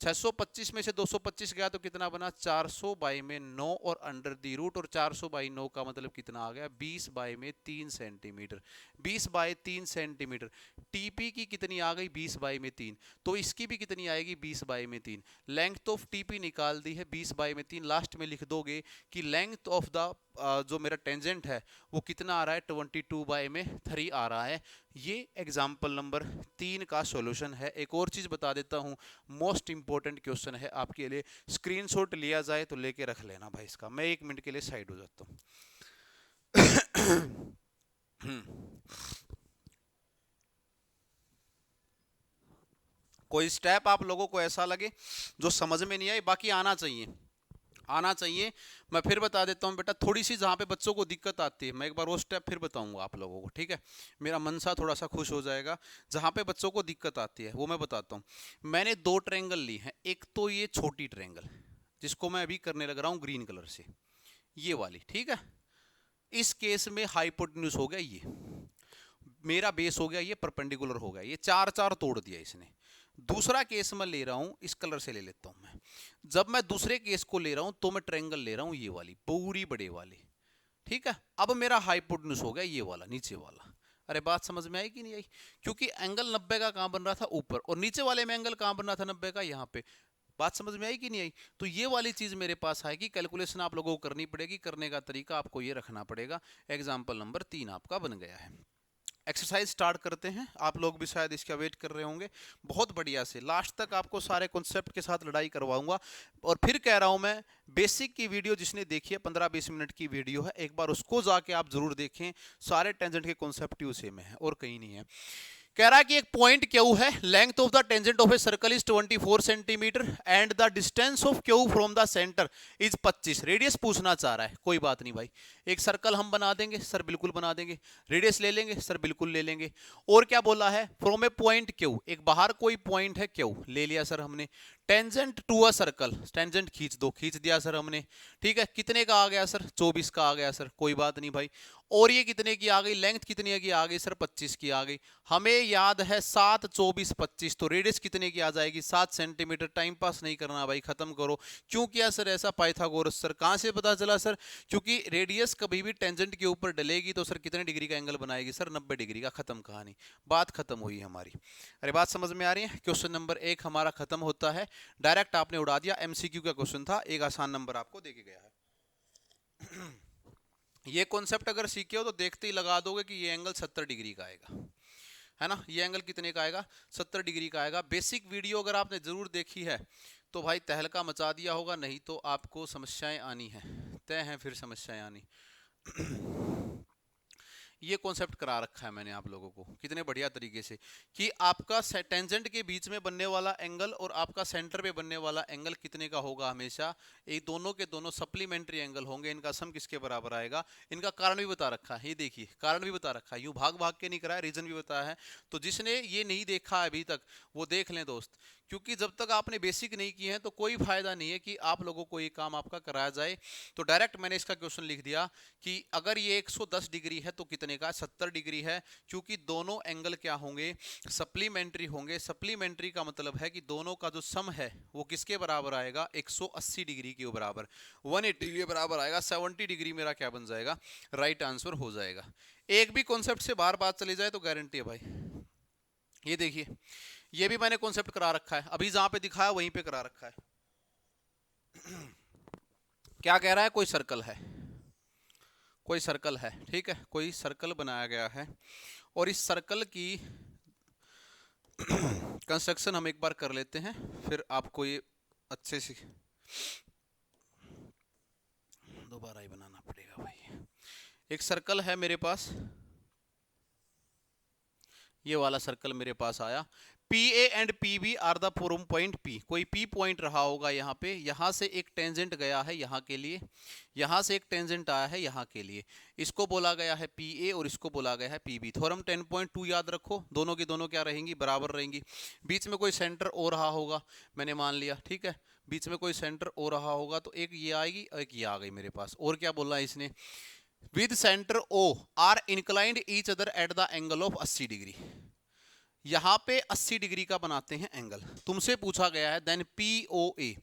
625 में से 225 गया तो कितना बना? 400/9 और अंडर दी रूट, और 400/9 का मतलब कितना आ गया? 20/3 सेंटीमीटर। 20/3 सेंटीमीटर। टीपी की कितनी आ गई? 20/3। तो इसकी भी कितनी आएगी? 20/3। लेंथ ऑफ टीपी निकाल दी है 20/3। लास्ट में लिख दोगे कि लेंथ ऑफ द जो मेरा टेंजेंट है वो कितना आ रहा है? 22/3 आ रहा है। ये एग्जाम्पल नंबर 3 का सॉल्यूशन है। एक और चीज बता देता हूं, मोस्ट इंपॉर्टेंट क्वेश्चन है आपके लिए, स्क्रीनशॉट लिया जाए तो लेके रख लेना भाई इसका। मैं 1 मिनट के लिए साइड हो जाता हूं। कोई स्टेप आप लोगों को ऐसा लगे जो समझ में नहीं आए, बाकी आना चाहिए, आना चाहिए। मैं फिर बता देता हूं बेटा, थोड़ी सी जहां पे बच्चों को दिक्कत आती है, मैं एक बार वो स्टेप फिर बताऊंगा आप लोगों को, ठीक है? मेरा मन सा थोड़ा सा खुश हो जाएगा। जहां पे बच्चों को दिक्कत आती है वो मैं बताता हूं। मैंने 2 ट्रायंगल ली हैं। एक तो ये छोटी ट्रायंगल जिसको मैं अभी करने लग रहा हूं ग्रीन कलर से, ये वाली, ठीक है? इस केस में हाइपोटेन्यूज हो गया ये, मेरा बेस हो गया ये, परपेंडिकुलर हो गया ये, 4 तोड़ दिया इसने। दूसरा केस मैं ले रहा हूं, इस कलर से ले लेता हूं मैं। जब मैं दूसरे केस को ले रहा हूं तो मैं ट्रायंगल ले रहा हूं ये वाली पूरी बड़े वाली, ठीक है? अब मेरा हाइपोटेन्यूज हो गया ये वाला, नीचे वाला। अरे बात समझ में आई कि नहीं आई? क्योंकि एंगल 90 का कहां बन रहा था? ऊपर, और नीचे वाले में एंगल कहां बन रहा था? 90 का, यहां पे। बात समझ में आई कि नहीं आई? तो ये वाली चीज मेरे पास आएगी, कैलकुलेशन आप लोगों को करनी पड़ेगी, करने का तरीका आपको ये रखना पड़ेगा। एग्जाम्पल नंबर 3 आपका बन गया है। एक्सरसाइज स्टार्ट करते हैं। आप लोग भी शायद इसका वेट कर रहे होंगे। बहुत बढ़िया से लास्ट तक आपको सारे कॉन्सेप्ट के साथ लड़ाई करवाऊंगा। और फिर कह रहा हूं मैं, बेसिक की वीडियो जिसने देखी है 15-20 मिनट की वीडियो है, एक बार उसको जाके आप जरूर देखें। सारे टेंजेंट के कॉन्सेप्ट ही उसी में है और कहीं नहीं है। कह रहा है कि एक पॉइंट क्यू है, length of the tangent of a circle is 24 centimetre and the distance of Q from the centre is 25। Radius पूछना चाह रहा है, कोई बात नहीं भाई, एक सर्कल हम बना देंगे सर, बिल्कुल बना देंगे। रेडियस ले लेंगे सर, बिल्कुल ले लेंगे। और क्या बोला है? फ्रॉम ए पॉइंट क्यू, एक बाहर कोई पॉइंट है क्यू, ले लिया सर हमने। Tangent to a circle, tangent खींच दो, खींच दिया सर हमने, ठीक है? कितने का आ गया सर? 24 का आ गया सर, कोई बात नहीं भाई। और ये कितने की आ गई? लेंथ कितने की आ गई सर? 25 की आ गई। हमें याद है 7, 24, 25, तो रेडियस कितने की आ जाएगी? 7 सेंटीमीटर। टाइम पास नहीं करना भाई, खत्म करो। क्यों किया सर ऐसा? Pythagoras sir. कहां से पता चला सर? क्योंकि रेडियस कभी भी टेंजेंट के ऊपर डलेगी तो सर कितने डिग्री का एंगल बनाएगी सर? 90 डिग्री का। खत्म कहानी, बात खत्म हुई हमारी। अरे बात समझ में आ रही है? क्वेश्चन नंबर 1 हमारा खत्म होता है। डायरेक्ट आपने उड़ा दिया, एमसीक्यू का क्वेश्चन था, एक आसान नंबर आपको देके गया है। ये कॉन्सेप्ट अगर सीखे हो तो देखते ही लगा दोगे कि ये एंगल 70 डिग्री का आएगा, है ना? ये एंगल कितने का आएगा? 70 डिग्री का आएगा। बेसिक वीडियो अगर आपने जरूर देखी है तो भाई तहलका मचा दिया होगा, नहीं तो आपको समस्याएं आनी है, तय हैं फिर समस्याएं आनी। ये कॉन्सेप्ट करा रखा है मैंने आप लोगों को कितने बढ़िया तरीके से, कि आपका टेंजेंट के बीच में बनने वाला एंगल और आपका सेंटर पे बनने वाला एंगल कितने का होगा? हमेशा ये दोनों के दोनों सप्लीमेंट्री एंगल होंगे। इनका सम किसके बराबर आएगा? इनका कारण भी बता रखा है, ये देखिए कारण भी बता रखा है, यूं भाग भाग के नहीं कराया, रीजन भी बताया है। तो जिसने ये नहीं देखा अभी तक वो देख लें दोस्त, क्योंकि जब तक आपने बेसिक नहीं किए हैं तो कोई फायदा नहीं है कि आप लोगों को ये काम आपका कराया जाए। तो डायरेक्ट मैंने इसका क्वेश्चन लिख दिया कि अगर ये 110 डिग्री है तो कितने का? 70 डिग्री है, क्योंकि दोनों एंगल क्या होंगे? सप्लीमेंट्री होंगे। सप्लीमेंट्री का मतलब है कि दोनों का जो सम है वो किसके बराबर आएगा? 180 डिग्री के बराबर, 180 के बराबर आएगा। 70 डिग्री मेरा क्या बन जाएगा? राइट आंसर हो जाएगा। एक भी कॉन्सेप्ट से बार बात चली जाए तो गारंटी है भाई। ये देखिए, ये भी मैंने कॉन्सेप्ट करा रखा है, अभी जहां पे दिखाया वहीं पे करा रखा है। क्या कह रहा है? कोई सर्कल है, कोई सर्कल है, ठीक है? कोई सर्कल बनाया गया है और इस सर्कल की कंस्ट्रक्शन हम एक बार कर लेते हैं, फिर आपको ये अच्छे से दोबारा ही बनाना पड़ेगा भाई। एक सर्कल है मेरे पास, ये वाला सर्कल मेरे पास आया। P A and P B are the from point P, कोई पी पॉइंट रहा होगा यहाँ पे, यहाँ से एक टेंजेंट गया है यहाँ के लिए, यहाँ से एक टेंजेंट आया है यहाँ के लिए, इसको बोला गया है पी ए और इसको बोला गया है पी बी। थ्योरम 10.2 याद रखो, दोनों की दोनों क्या रहेंगी, बराबर रहेंगी। बीच में कोई सेंटर ओ रहा होगा, मैंने मान लिया, ठीक है, बीच में कोई सेंटर ओ रहा होगा, तो एक ये आएगी और एक ये आ गई मेरे पास। और क्या बोला है इसने, with centre O are inclined each other at the angle of 80 degree. यहां पे 80 डिग्री का बनाते हैं एंगल, तुमसे पूछा गया है देन पी ओ ए,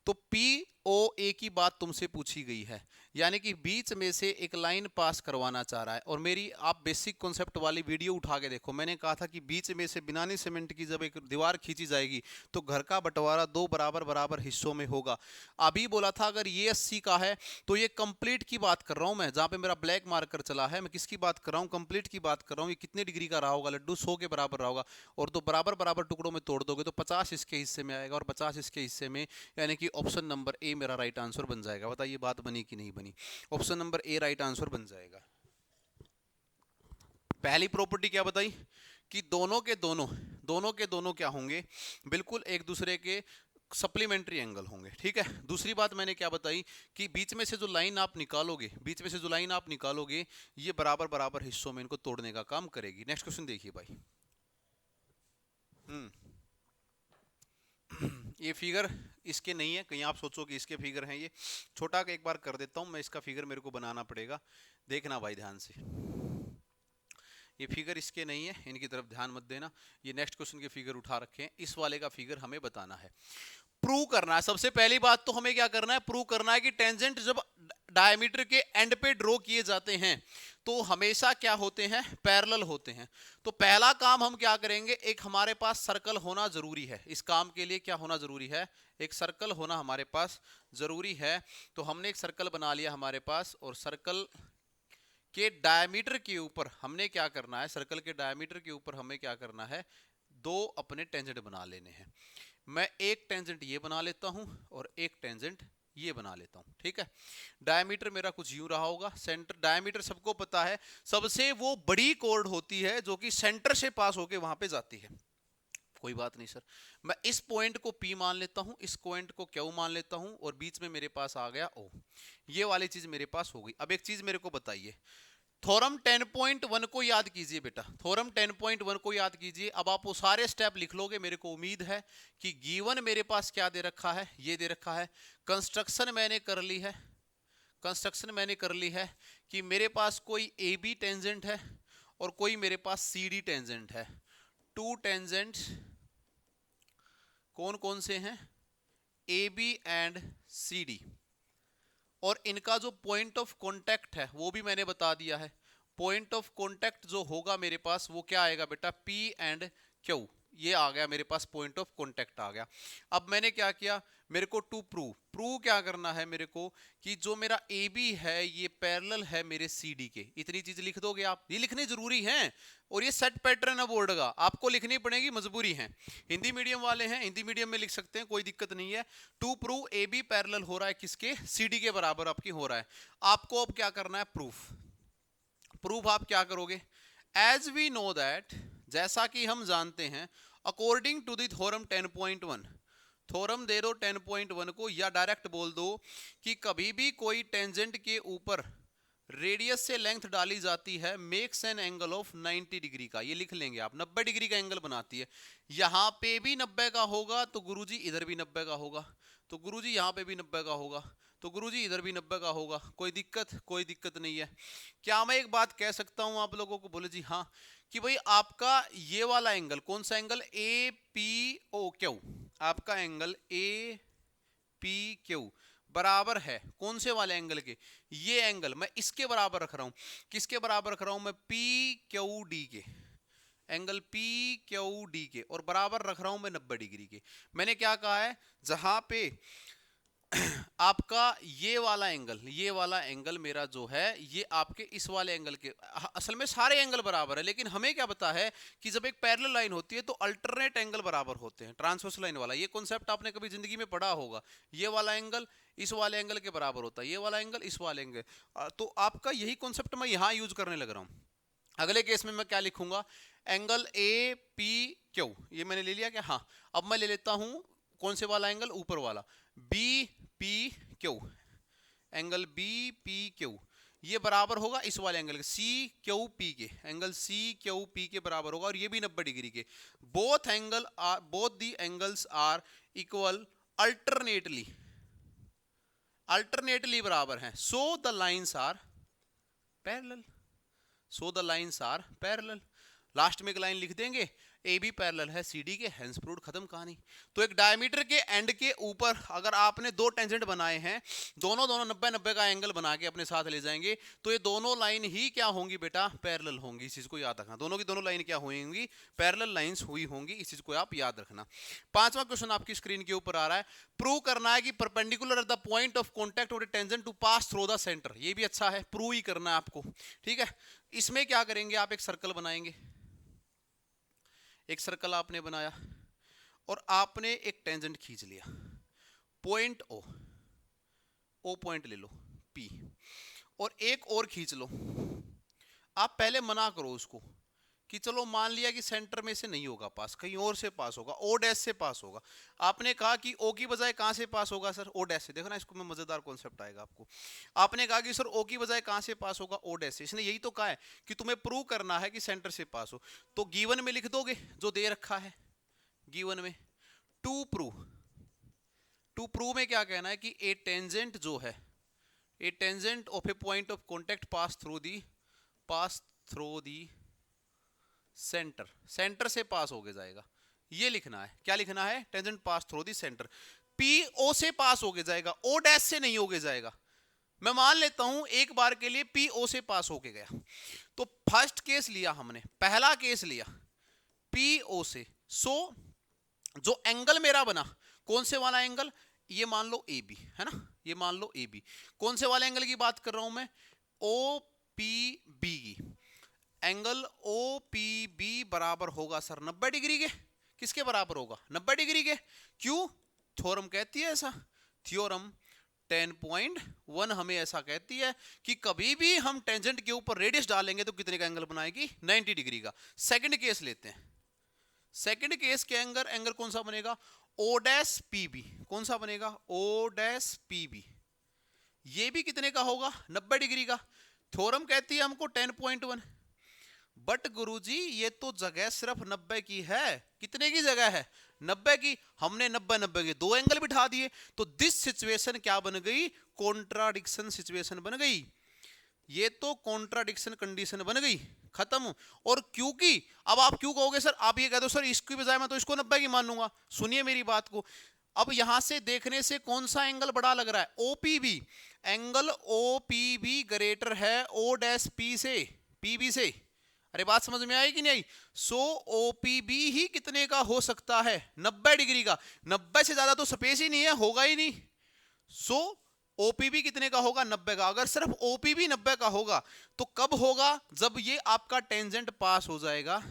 तो पी ओ ए की बात तुमसे पूछी गई है, यानी कि बीच में से एक लाइन पास करवाना चाह रहा है। और मेरी आप बेसिक कॉन्सेप्ट वाली वीडियो उठा के देखो, मैंने कहा था कि बीच में से बिनानी सीमेंट की जब एक दीवार खींची जाएगी तो घर का बंटवारा दो बराबर बराबर हिस्सों में होगा। अभी बोला था अगर ये 80 का है तो ये कंप्लीट की बात कर रहा हूं मैं, जहां पे मेरा ब्लैक मार्कर चला है, मैं किसकी बात कर रहा हूं, कंप्लीट की बात कर रहा हूं। ये कितने डिग्री का रहा होगा लड्डू, 100 के बराबर रहा होगा, और तो बराबर बराबर टुकड़ों में तोड़ दोगे तो 50 इसके हिस्से में आएगा और 50 इसके हिस्से में, यानी कि ऑप्शन नंबर ए मेरा राइट आंसर बन जाएगा। बताइए बात बनी कि नहीं बनी, option number A right answer बन जाएगा। पहली प्रॉपर्टी क्या बताई कि दोनों के दोनों क्या होंगे, बिल्कुल एक दूसरे के सप्लीमेंट्री एंगल होंगे, ठीक है। दूसरी बात मैंने क्या बताई कि बीच में से जो लाइन आप निकालोगे ये बराबर बराबर हिस्सों में इनको तोड़ने का काम करेगी। नेक्स्ट क्वेश्चन देखिए भाई। ये फिगर इसके नहीं है, कहीं आप सोचो कि इसके फिगर हैं, ये छोटा एक बार कर देता हूं मैं, इसका फिगर मेरे को बनाना पड़ेगा, देखना भाई ध्यान से। ये फिगर इसके नहीं है, इनकी तरफ ध्यान मत देना, ये नेक्स्ट क्वेश्चन के फिगर उठा रखे हैं, इस वाले का फिगर हमें बताना है, प्रूव करना है। सबसे पहली बात तो हमें क्या करना है, प्रूव करना है कि टेंजेंट जब डायमीटर के एंड पे ड्रॉ किए जाते हैं तो हमेशा क्या होते हैं, पैरेलल होते हैं। तो पहला काम हम क्या करेंगे, एक हमारे पास सर्कल होना जरूरी है, इस काम के लिए क्या होना जरूरी है, एक सर्कल होना हमारे पास जरूरी है। तो हमने एक सर्कल बना लिया हमारे पास, और सर्कल के डायमीटर के ऊपर हमने क्या करना है, सर्कल के डायमीटर के ऊपर हमें क्या करना है, दो अपने टेंजेंट बना लेने हैं। मैं एक टेंजेंट ये बना लेता हूं और एक टेंजेंट ये बना लेता हूं, ठीक है। डायमीटर मेरा कुछ यूं रहा होगा, सेंटर डायमीटर सबको पता है, सबसे वो बड़ी कॉर्ड होती है जो कि सेंटर से पास होके वहां पे जाती है। कोई बात नहीं सर, मैं इस पॉइंट को P मान लेता हूं, इस पॉइंट को Q मान लेता हूं, और बीच में मेरे पास आ गया O। ये वाली चीज मेरे पास हो गई। अब एक चीज मेरे को बताइए, थ्योरम 10.1 को याद कीजिए बेटा, थ्योरम 10.1 को याद कीजिए। अब आप वो सारे स्टेप लिख लोगे, मेरे को उम्मीद है कि गिवन मेरे पास क्या दे रखा है, ये दे रखा है। कंस्ट्रक्शन मैंने कर ली है, कंस्ट्रक्शन मैंने कर ली है कि मेरे पास कोई ए बी टेंजेंट है और कोई मेरे पास सी डी टेंजेंट है। टू टेंजेंट कौन कौन से हैं, A B and C D, और इनका जो पॉइंट ऑफ कांटेक्ट है वो भी मैंने बता दिया है। पॉइंट ऑफ कांटेक्ट जो होगा मेरे पास वो क्या आएगा बेटा, P एंड Q, ये आ गया मेरे पास, पॉइंट ऑफ कांटेक्ट आ गया। अब मैंने क्या किया, मेरे को टू प्रूव क्या करना है मेरे को, कि जो मेरा AB है ये पैरेलल है मेरे CD के। इतनी चीज लिख दोगे आप, ये लिखनी जरूरी है, और ये सेट पैटर्न है बोर्ड का, आपको लिखनी पड़ेगी, मजबूरी है। हिंदी मीडियम वाले हैं, हिंदी मीडियम में लिख सकते हैं, कोई दिक्कत नहीं है। टू प्रूव AB पैरेलल हो रहा है किसके, CD के बराबर आपकी हो रहा है। आपको अब क्या करना है, प्रूफ आप क्या करोगे, एज वी नो दैट, जैसा कि हम जानते हैं, according to the theorem 10.1, theorem दे दो 10.1 को, या डायरेक्ट बोल दो कि कभी भी कोई टेंजेंट के ऊपर रेडियस से लेंथ डाली जाती है, makes an angle of 90 degree का, ये लिख लेंगे आप, 90 डिग्री का एंगल बनाती है। यहां पे भी 90 का होगा तो गुरुजी इधर भी 90 का होगा, तो गुरुजी यहां पे भी 90 का होगा, तो गुरुजी इधर भी 90 का होगा। कोई दिक्कत नहीं है। क्या मैं एक बात कह सकता हूं आप लोगों को, बोले जी हाँ, कि भाई आपका ये वाला एंगल कौन सा angle, A P O Q, आपका एंगल ए पी क्यू बराबर है कौन से वाले एंगल के, ये एंगल मैं इसके बराबर रख रहा हूं, किसके बराबर रख रहा हूं मैं, पी क्यू डी के, एंगल पी क्यू डी के, और बराबर रख रहा हूं मैं 90 डिग्री के। मैंने क्या कहा है, जहां पे आपका ये वाला एंगल मेरा जो है ये आपके इस वाले एंगल के, असल में सारे एंगल बराबर है, लेकिन हमें क्या पता है कि जब एक पैरेलल लाइन होती है तो अल्टरनेट एंगल बराबर होते हैं, ट्रांसवर्स लाइन वाला, ये कॉन्सेप्ट आपने कभी जिंदगी में पढ़ा होगा। ये वाला एंगल इस वाले एंगल के बराबर होता है, ये वाला एंगल इस वाले एंगल, तो आपका यही कॉन्सेप्ट मैं यहां यूज करने लग रहा हूं। अगले केस में मैं क्या लिखूंगा, एंगल ए पी क्यू, ये मैंने ले लिया क्या, हाँ। अब मैं ले लेता हूं कौन से वाला एंगल, ऊपर वाला, B P Q, angle B P Q, ये बराबर होगा इस वाले एंगल के सी क्यू पी के, एंगल सी क्यू पी के बराबर होगा, और ये भी 90 डिग्री के। Both the angles are equal alternately, बराबर हैं, so the lines are parallel, last में एक लाइन लिख देंगे, ए बी पैरेलल है सी डी के, हेंस प्रूव्ड, खत्म कहानी। तो एक डायमीटर के एंड के ऊपर अगर आपने दो टेंजेंट बनाए हैं, दोनों 90-90 का एंगल बना के अपने साथ ले जाएंगे, तो ये दोनों लाइन ही क्या होंगी बेटा, पैरेलल होंगी। इस चीज को याद रखना, दोनों की दोनों लाइन क्या होंगी, पैरेलल लाइंस हुई होंगी, इस चीज को आप याद रखना। पांचवा क्वेश्चन आपकी स्क्रीन के ऊपर आ रहा है, प्रूव करना है कि perpendicular at the point of contact of the tangent to pass through the centre. ये भी अच्छा है, प्रूव ही करना है आपको, ठीक है। इसमें क्या करेंगे, आप एक सर्कल बनाएंगे, एक सर्कल आपने बनाया और आपने एक टेंजेंट खींच लिया, पॉइंट ओ पॉइंट ले लो पी, और एक और खींच लो। आप पहले मना करो उसको कि चलो मान लिया कि सेंटर में से नहीं होगा पास, कहीं और से पास होगा, ओ डैश से पास होगा। आपने कहा कि ओ की बजाय कहां से पास होगा सर, ओ डैश से। देखो ना, इसको में मजेदार कॉन्सेप्ट आएगा आपको। आपने कहा कि सर ओ की बजाय कहां से पास होगा, ओ डैश से। इसने यही तो कहा है कि तुम्हें प्रूव करना है कि सेंटर से पास हो, तो गिवन में लिख दोगे जो दे रखा है, गिवन में टू प्रूव में क्या कहना है कि ए टेंजेंट जो है, a tangent of a point of contact pass through the centre से पास होके जाएगा, ये लिखना है। क्या लिखना है, tangent pass through the centre, P O से पास होके जाएगा, ओ डैश से नहीं होके जाएगा। मैं मान लेता हूं एक बार के लिए पी ओ से पास होके गया, तो फर्स्ट केस लिया हमने, पहला केस लिया पी ओ से, सो जो एंगल मेरा बना, कौन से वाला एंगल, ये मान लो ए बी है ना, ये मान लो ए बी, कौन से वाले एंगल की बात कर रहा हूं मैं, ओ पी बी की, एंगल ओ पी बी बराबर होगा सर 90 डिग्री के। किसके बराबर होगा, 90 डिग्री के। क्यों, थ्योरम कहती है ऐसा, थ्योरम 10.1 हमें ऐसा कहती है कि कभी भी हम टेंजेंट के ऊपर रेडियस डालेंगे तो कितने का एंगल बनाएगी, 90 डिग्री का। सेकंड केस लेते हैं, सेकंड केस के एंगल कौन सा बनेगा, ओ डैश पी बी, कौन सा बनेगा, ओ डैश पी बी, ये भी कितने का होगा, 90 डिग्री का। थ्योरम कहती है हमको 10.1, बट गुरुजी ये तो जगह सिर्फ 90 की है, कितने की जगह है, 90 की। हमने 90-90 के दो एंगल बिठा दिए, तो दिस सिचुएशन क्या बन गई, कॉन्ट्राडिक्शन सिचुएशन बन गई, ये तो कॉन्ट्राडिक्शन कंडीशन बन गई, खत्म। और क्योंकि अब आप क्यों कहोगे सर, आप ये कह दो सर इसकी बजाय मैं तो इसको 90 की मानूंगा, सुनिए मेरी बात को। अब यहां से देखने से कौन सा एंगल बड़ा लग रहा है, ओपीबी, एंगल ओपीबी ग्रेटर है ओ डैश पी से, पीबी से। अरे बात समझ में आई कि नहीं आई, सो ओपीबी ही कितने का हो सकता है, 90 डिग्री का। 90 से ज्यादा तो स्पेस ही नहीं है, होगा ही नहीं। सो ओपीबी कितने का होगा, 90 का। अगर सिर्फ ओपीबी 90 का होगा तो कब होगा, जब ये आपका टेंजेंट पास हो जाएगा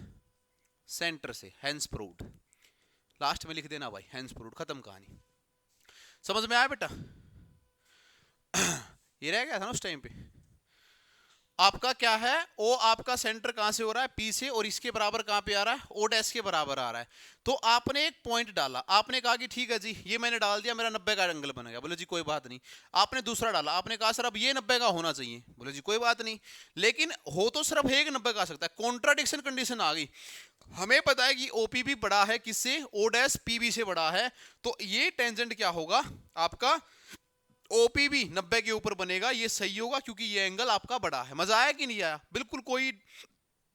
सेंटर से, हेंस प्रूव्ड। लास्ट में लिख देना भाई, हेंस प्रूव्ड, खत्म कहानी। समझ में आया बेटा, ये रह गया था ना उस टाइम पे। आपका क्या है, ओ आपका सेंटर कहां से हो रहा है, पी से, और इसके बराबर कहां पे आ रहा है, ओ डैश के बराबर आ रहा है। तो आपने एक पॉइंट डाला, आपने कहा कि ठीक है जी ये मैंने डाल दिया, मेरा 90 का एंगल बन गया, बोले जी कोई बात नहीं। आपने दूसरा डाला, आपने कहा सर अब ये 90 का होना चाहिए, बोले जी कोई बात नहीं। लेकिन हो तो सिर्फ एक 90 का आ सकता है, कॉन्ट्राडिक्शन कंडीशन आ गई। हमें पता है कि ओपीबी बड़ा है किससे, ओ डैश पीबी से बड़ा है, तो ये टेंजेंट क्या होगा आपका, ओपीबी 90 के ऊपर बनेगा, ये सही होगा क्योंकि ये एंगल आपका बड़ा है। मजा आया कि नहीं आया, बिल्कुल कोई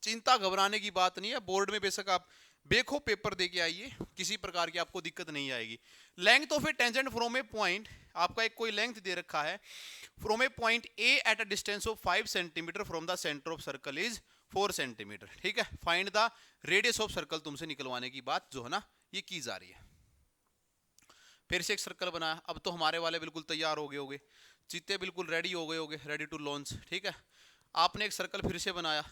चिंता घबराने की बात नहीं है। बोर्ड में बेशक आप बेखो पेपर दे के आइए, किसी प्रकार की आपको दिक्कत नहीं आएगी। Length of a tangent from A point, आपका एक कोई लेंथ दे रखा है, from A point A eight a distance of 5 centimetre from the centre of circle is 4 centimetre. ठीक है, find the radius of circle तुमसे निकलवाने की बात जो है ना, ये की जा रही है। फिर से एक सर्कल बनाया। अब तो हमारे वाले बिल्कुल तैयार हो गए होंगे, चीते बिल्कुल रेडी हो गए होंगे, रेडी टू लॉन्च। ठीक है, आपने एक सर्कल फिर से बनाया।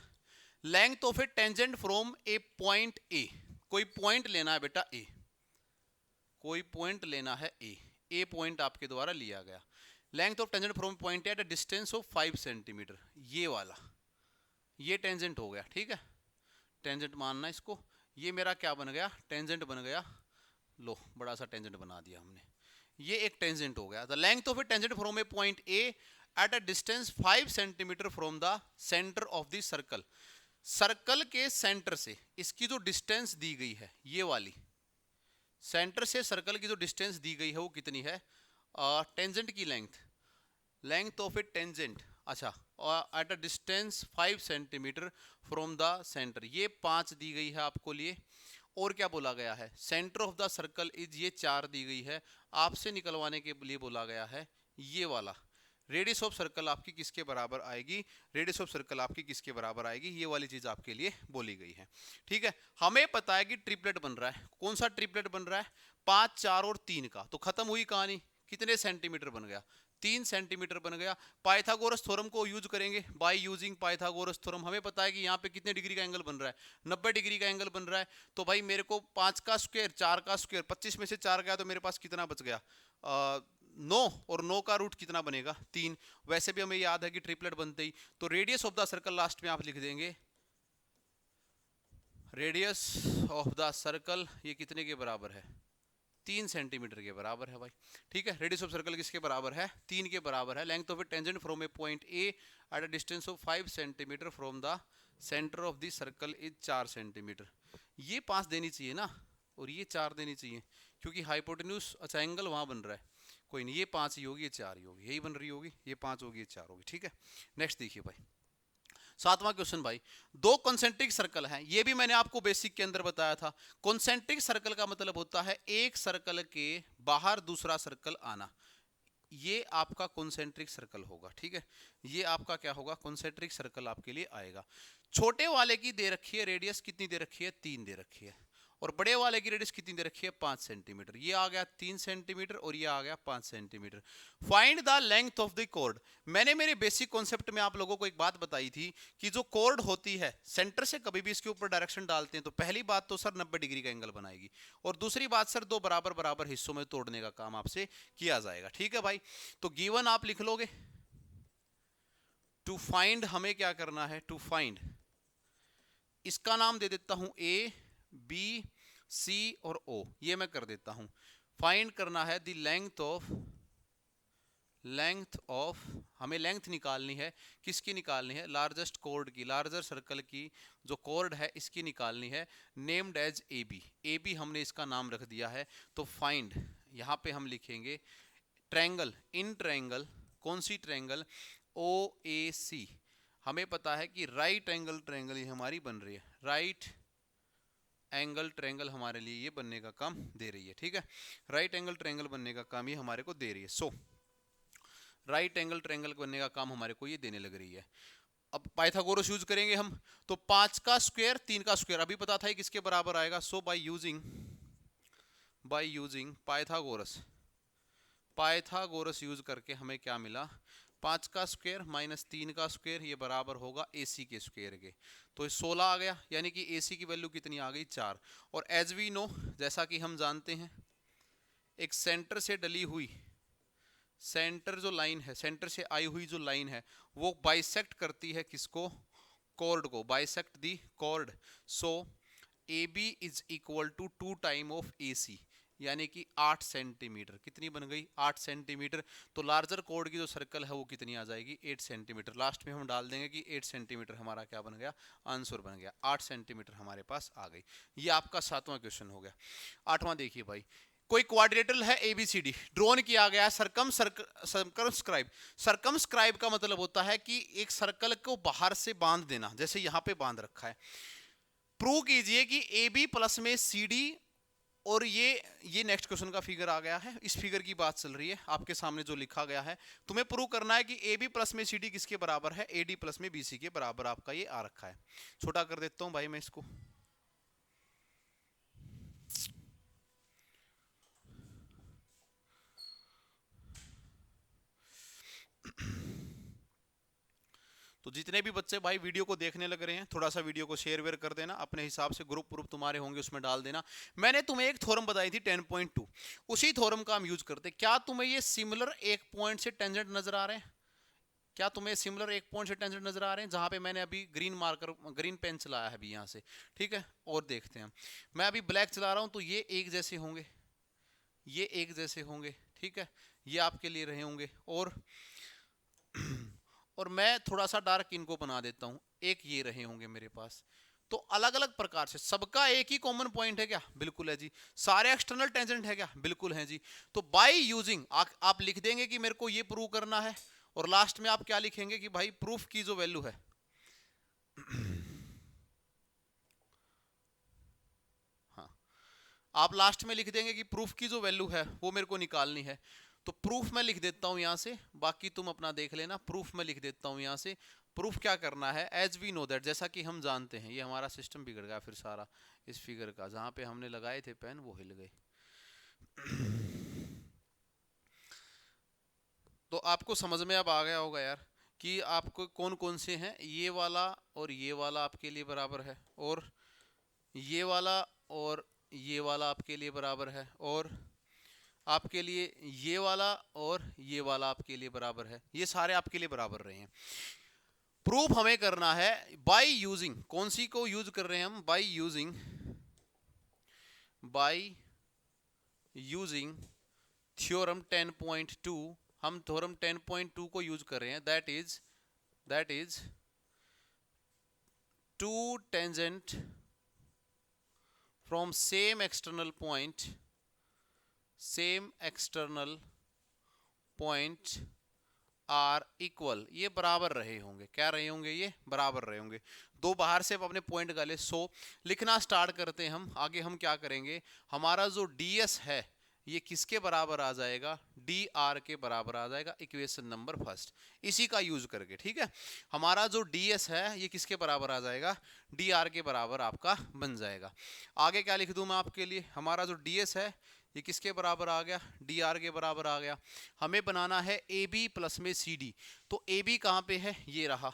Length of a tangent from A point A, कोई पॉइंट लेना है बेटा ए, कोई पॉइंट लेना है ए पॉइंट आपके द्वारा लिया गया। Length of tangent from point eight a distance of 5 centimetre, ये वाला, ये टेंजेंट हो गया। ठीक है, टेंजेंट मानना इसको। ये मेरा क्या बन गया, टेंजेंट बन गया। लो बड़ा सा टेंजेंट बना दिया हमने, ये एक टेंजेंट हो गया। The length of a tangent from A point A eight a distance 5 centimetre from the centre of the circle, circle के सेंटर से इसकी जो डिस्टेंस दी गई है, ये वाली सेंटर से सर्कल की जो डिस्टेंस दी गई है वो कितनी है, टेंजेंट की length, length of a tangent, अच्छा, at a distance 5 centimetre from the centre, ये 5 दी गई है आपको लिए। और क्या बोला गया है, centre of the circle is, ये 4 दी गई है। आपसे निकलवाने के लिए बोला गया है ये वाला, रेडियस ऑफ सर्कल आपकी किसके बराबर आएगी, रेडियस ऑफ सर्कल आपकी किसके बराबर आएगी, ये वाली चीज आपके लिए बोली गई है। ठीक है, हमें पता है कि ट्रिपलेट बन रहा है। कौन सा ट्रिपलेट बन रहा है, 5, 4 और 3 का। तो खत्म हुई कहानी, कितने सेंटीमीटर बन गया, 3 सेंटीमीटर बन गया। पाइथागोरस थ्योरम को यूज करेंगे, बाय यूजिंग पाइथागोरस थ्योरम हमें पता है कि यहाँ पे कितने डिग्री का एंगल बन रहा है, 90 डिग्री का एंगल बन रहा है। तो भाई मेरे को 5 का स्क्वायर, 4 का स्क्वायर, 25 में से 4 गया तो मेरे पास कितना बच गया, 9, और 9 का रूट कितना बनेगा, 3। वैसे भी हमें याद है कि ट्रिपलेट बनते ही तो radius of the circle last में आप लिख देंगे, रेडियस ऑफ द सर्कल ये कितने के बराबर है, 3 सेंटीमीटर के बराबर है भाई। ठीक है, रेडियस ऑफ सर्कल किसके बराबर है, 3 के बराबर है। Length of a tangent from A point A eight a distance of 5 centimetre from the centre of the circle is 4 centimetre. ये 5 देनी चाहिए ना, और ये 4 देनी चाहिए, क्योंकि हाइपोटेन्यूज, अच्छा एंगल वहां बन रहा है, कोई नहीं, ये 5 ही होगी, ये 4 ही होगी, यही बन रही होगी, ये 5 होगी, ये 4 होगी। ठीक है, नेक्स्ट देखिए भाई, 7वां क्वेश्चन भाई, 2 कॉन्सेंट्रिक सर्कल हैं, ये भी मैंने आपको बेसिक के अंदर बताया था। कॉन्सेंट्रिक सर्कल का मतलब होता है एक सर्कल के बाहर दूसरा सर्कल आना, ये आपका कॉन्सेंट्रिक सर्कल होगा। ठीक है, ये आपका क्या होगा, कॉन्सेंट्रिक सर्कल आपके लिए आएगा। छोटे वाले की दे रखी है रेडियस, कितनी दे रखी है, 3 दे रखी है, और बड़े वाले की रेडियस कितनी दे रखी है, 5 सेंटीमीटर। ये आ गया 3 सेंटीमीटर और ये आ गया 5 centimetre. Find the length of the chord. मैंने मेरे बेसिक कॉन्सेप्ट में आप लोगों को एक बात बताई थी कि जो कॉर्ड होती है, सेंटर से कभी भी इसके ऊपर डायरेक्शन डालते हैं तो पहली बात तो सर 90 डिग्री का एंगल बनाएगी, और दूसरी बात सर 2 बराबर बराबर हिस्सों में तोड़ने का काम आपसे किया जाएगा। ठीक है भाई, तो गिवन आप लिख लोगे। टू फाइंड हमें क्या करना है, टू फाइंड, इसका नाम दे देता हूं ए, बी, सी और ओ, ये मैं कर देता हूं। फाइंड करना है द लेंथ ऑफ, हमें लेंथ निकालनी है, किसकी निकालनी है, लार्जेस्ट कॉर्ड की, लार्जर सर्कल की जो कॉर्ड है इसकी निकालनी है, named as A B. A B हमने इसका नाम रख दिया है। तो फाइंड, यहां पे हम लिखेंगे ट्रायंगल, इन ट्रायंगल, कौन सी ट्रायंगल, ओ ए सी। हमें पता है कि राइट एंगल ट्रायंगल ये हमारी बन रही है, राइट एंगल ट्रायंगल हमारे लिए ये बनने का काम दे रही है। ठीक है, राइट एंगल ट्रायंगल बनने का काम ये हमारे को दे रही है। सो राइट एंगल ट्रायंगल बनने का काम हमारे को ये देने लग रही है। अब पाइथागोरस यूज करेंगे हम, तो 5 का स्क्वायर 3 का स्क्वायर अभी पता था ही किसके बराबर आएगा। सो बाय यूजिंग पाइथागोरस यूज करके हमें क्या मिला, 5 का स्क्वायर माइनस 3 का स्क्वायर, ये बराबर होगा AC के स्क्वायर के। तो 16 आ गया, यानी कि AC की वैल्यू कितनी आ गई, 4। और एज वी नो, जैसा कि हम जानते हैं, एक सेंटर से डली हुई, सेंटर जो लाइन है, सेंटर से आई हुई जो लाइन है वो बाइसेक्ट करती है किसको, कॉर्ड को, bisect the chord. So AB is equal to 2 time of AC, यानी कि 8 सेंटीमीटर। कितनी बन गई, 8 सेंटीमीटर। तो लार्जर कॉर्ड की जो सर्कल है वो कितनी आ जाएगी, 8 सेंटीमीटर। लास्ट में हम डाल देंगे कि 8 सेंटीमीटर हमारा क्या बन गया, आंसर बन गया, 8 सेंटीमीटर हमारे पास आ गई। ये आपका 7वां क्वेश्चन हो गया। 8वां देखिए भाई, कोई क्वाड्रिलेटरल है ABCD, ड्रोन किया गया है, सर्कमस्क्राइब। सर्कमस्क्राइब का मतलब होता है कि एक सर्कल को बाहर से बांध देना, जैसे यहां पे बांध रखा है। प्रूव कीजिए कि AB प्लस में CD, और ये नेक्स्ट क्वेश्चन का फिगर आ गया है, इस फिगर की बात चल रही है आपके सामने जो लिखा गया है। तुम्हें प्रूव करना है कि AB प्लस में CD किसके बराबर है, AD प्लस में BC के बराबर आपका ये आ रखा है। छोटा कर देता हूं भाई मैं इसको, तो जितने भी बच्चे भाई वीडियो को देखने लग रहे हैं, थोड़ा सा वीडियो को शेयर वेयर कर देना, अपने हिसाब से ग्रुप तुम्हारे होंगे उसमें डाल देना। मैंने तुम्हें एक थ्योरम बताई थी 10.2, उसी थ्योरम का हम यूज करते। क्या तुम्हें ये सिमिलर एक पॉइंट से टेंजेंट नजर आ रहे हैं? क्या तुम्हें सिमिलर एक पॉइंट से टेंजेंट नजर आ रहे हैं? जहां पे मैंने अभी ग्रीन मार्कर ग्रीन पेन चलाया है अभी यहां से, ठीक है। और देखते हैं, मैं अभी ब्लैक चला रहा हूं, तो ये एक जैसे होंगे, ये एक जैसे होंगे, ठीक है, ये आपके लिए रहे होंगे। और मैं थोड़ा सा डार्क इनको बना देता हूं, एक ये रहे होंगे मेरे पास। तो अलग अलग प्रकार से सबका एक ही कॉमन पॉइंट है क्या? बिल्कुल है जी। सारे एक्सटर्नल टेंजेंट है क्या? बिल्कुल है जी। तो बाय यूजिंग आप लिख देंगे कि मेरे को ये प्रूव करना है, और लास्ट में आप क्या लिखेंगे कि भाई प्रूफ की जो वैल्यू है हाँ, आप लास्ट में लिख देंगे कि प्रूफ की जो वैल्यू है वो मेरे को निकालनी है। तो प्रूफ मैं लिख देता हूं यहां से, बाकी तुम अपना देख लेना। प्रूफ मैं लिख देता हूं यहां से। प्रूफ क्या करना है? एज वी नो दैट, जैसा कि हम जानते हैं, ये हमारा सिस्टम बिगड़ गया फिर सारा इस फिगर का, जहां पे हमने लगाए थे पेन वो हिल गए। तो आपको समझ में अब आ गया होगा यार कि आपको कौन कौन से हैं। ये वाला और ये वाला आपके लिए बराबर है, और ये वाला और ये वाला आपके लिए बराबर है, और आपके लिए ये वाला और ये वाला आपके लिए बराबर है। ये सारे आपके लिए बराबर रहे हैं। प्रूफ हमें करना है बाय यूजिंग, कौन सी को यूज कर रहे हैं हम? By using theorem 10.2। हम थ्योरम 10.2 को यूज कर रहे हैं, that is two tangent from same external point are equal, ये बराबर रहे होंगे। क्या रहे होंगे? ये बराबर रहे होंगे। दो बाहर से अपने पॉइंट गाले। सो लिखना स्टार्ट करते हैं हम। आगे हम क्या करेंगे, हमारा जो ds है ये किसके बराबर आ जाएगा? dr के बराबर आ जाएगा, इक्वेशन नंबर फर्स्ट, इसी का यूज करके, ठीक है। हमारा जो ds है ये किसके बराबर आ जाएगा? dr के बराबर आपका बन जाएगा। आगे क्या लिख दूं मैं आपके लिए? हमारा जो ds है ये किसके बराबर आ गया? dr के बराबर आ गया। हमें बनाना है ab प्लस में cd। तो ab कहाँ पे है? ये रहा।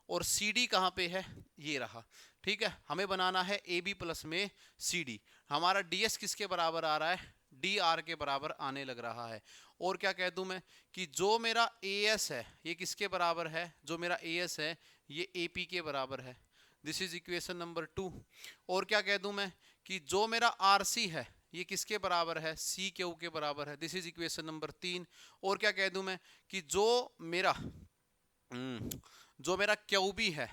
और cd कहाँ पे है? ये रहा, ठीक है। हमें बनाना है ab प्लस में cd। हमारा ds किसके बराबर आ रहा है? dr के बराबर आने लग रहा है। और क्या कह दूं मैं कि जो मेरा as है ये किसके बराबर है? जो मेरा as है ये ap के बराबर है। This is equation number 2। और क्या कह दूं मैं कि जो मेरा rc है ये किसके बराबर है? सी क्यू के बराबर है। This is equation number 3। और क्या कह दूं मैं कि जो मेरा क्यू बी है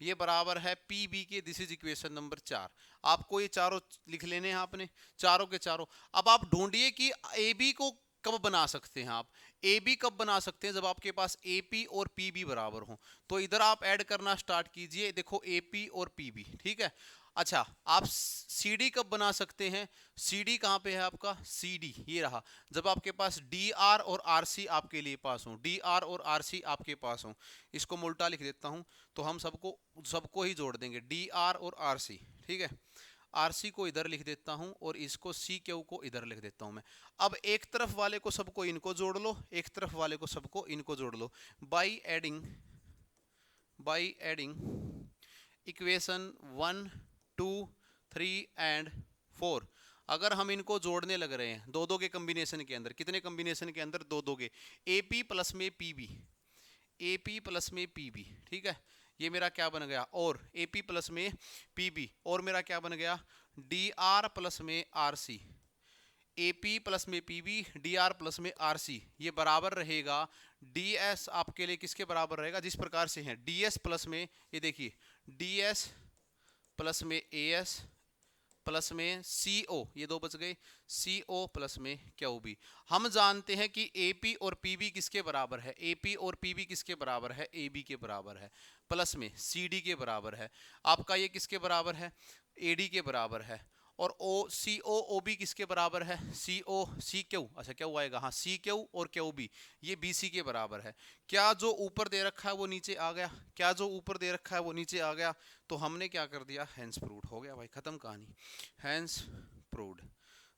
ये बराबर है पी बी के। This is equation number 4। आपको ये चारों लिख लेने हैं आपने, चारों के चारों। अब आप ढूंढिए कि ए बी को कब बना सकते हैं आप? ए बी कब बना सकते हैं? जब आपके पास ए पी और पी बी बराबर हो। तो इधर आप ऐड करना स्टार्ट कीजिए। देखो ए पी और पी बी, ठीक है। अच्छा, आप सी डी कब बना सकते हैं? सी डी कहाँ पे है आपका? सी डी ये रहा। जब आपके पास डी आर और आर सी आपके लिए पास हो, डी आर और आर सी आपके पास हो। इसको उल्टा लिख देता हूं, तो हम सबको ही जोड़ देंगे, डी आर और आर सी, ठीक है। आर सी को इधर लिख देता हूं और इसको सी क्यू को इधर लिख देता हूं मैं। अब एक तरफ वाले को सबको इनको जोड़ लो, एक तरफ वाले को सबको इनको जोड़ लो। By adding equation 1 2 3 and 4। अगर हम इनको जोड़ने लग रहे हैं दो दो के कॉम्बिनेशन के अंदर, कितने कॉम्बिनेशन के अंदर? दो दो के। AP प्लस में PB, AP प्लस में PB, ठीक है। ये मेरा क्या बन गया? और AP प्लस में PB, और मेरा क्या बन गया? DR प्लस में RC। AP प्लस में PB, DR प्लस में RC, ये बराबर रहेगा DS आपके लिए किसके बराबर रहेगा? जिस प्रकार से है DS प्लस में, ये देखिए DS प्लस में AS प्लस में CO, ये दो बच गए, CO प्लस में QB। हम जानते हैं कि AP और PB किसके बराबर है? AP और PB किसके बराबर है? AB के बराबर है, प्लस में CD के बराबर है। आपका ये किसके बराबर है? AD के बराबर है। और CO OB किसके बराबर है? CQ, अच्छा क्या आएगा? हाँ, CQ और QB ये BC के बराबर है। क्या जो ऊपर दे रखा है वो नीचे आ गया? क्या जो ऊपर दे रखा है वो नीचे आ गया? तो हमने क्या कर दिया? हैंस प्रूव्ड हो गया भाई, खत्म कहानी। Hence proved.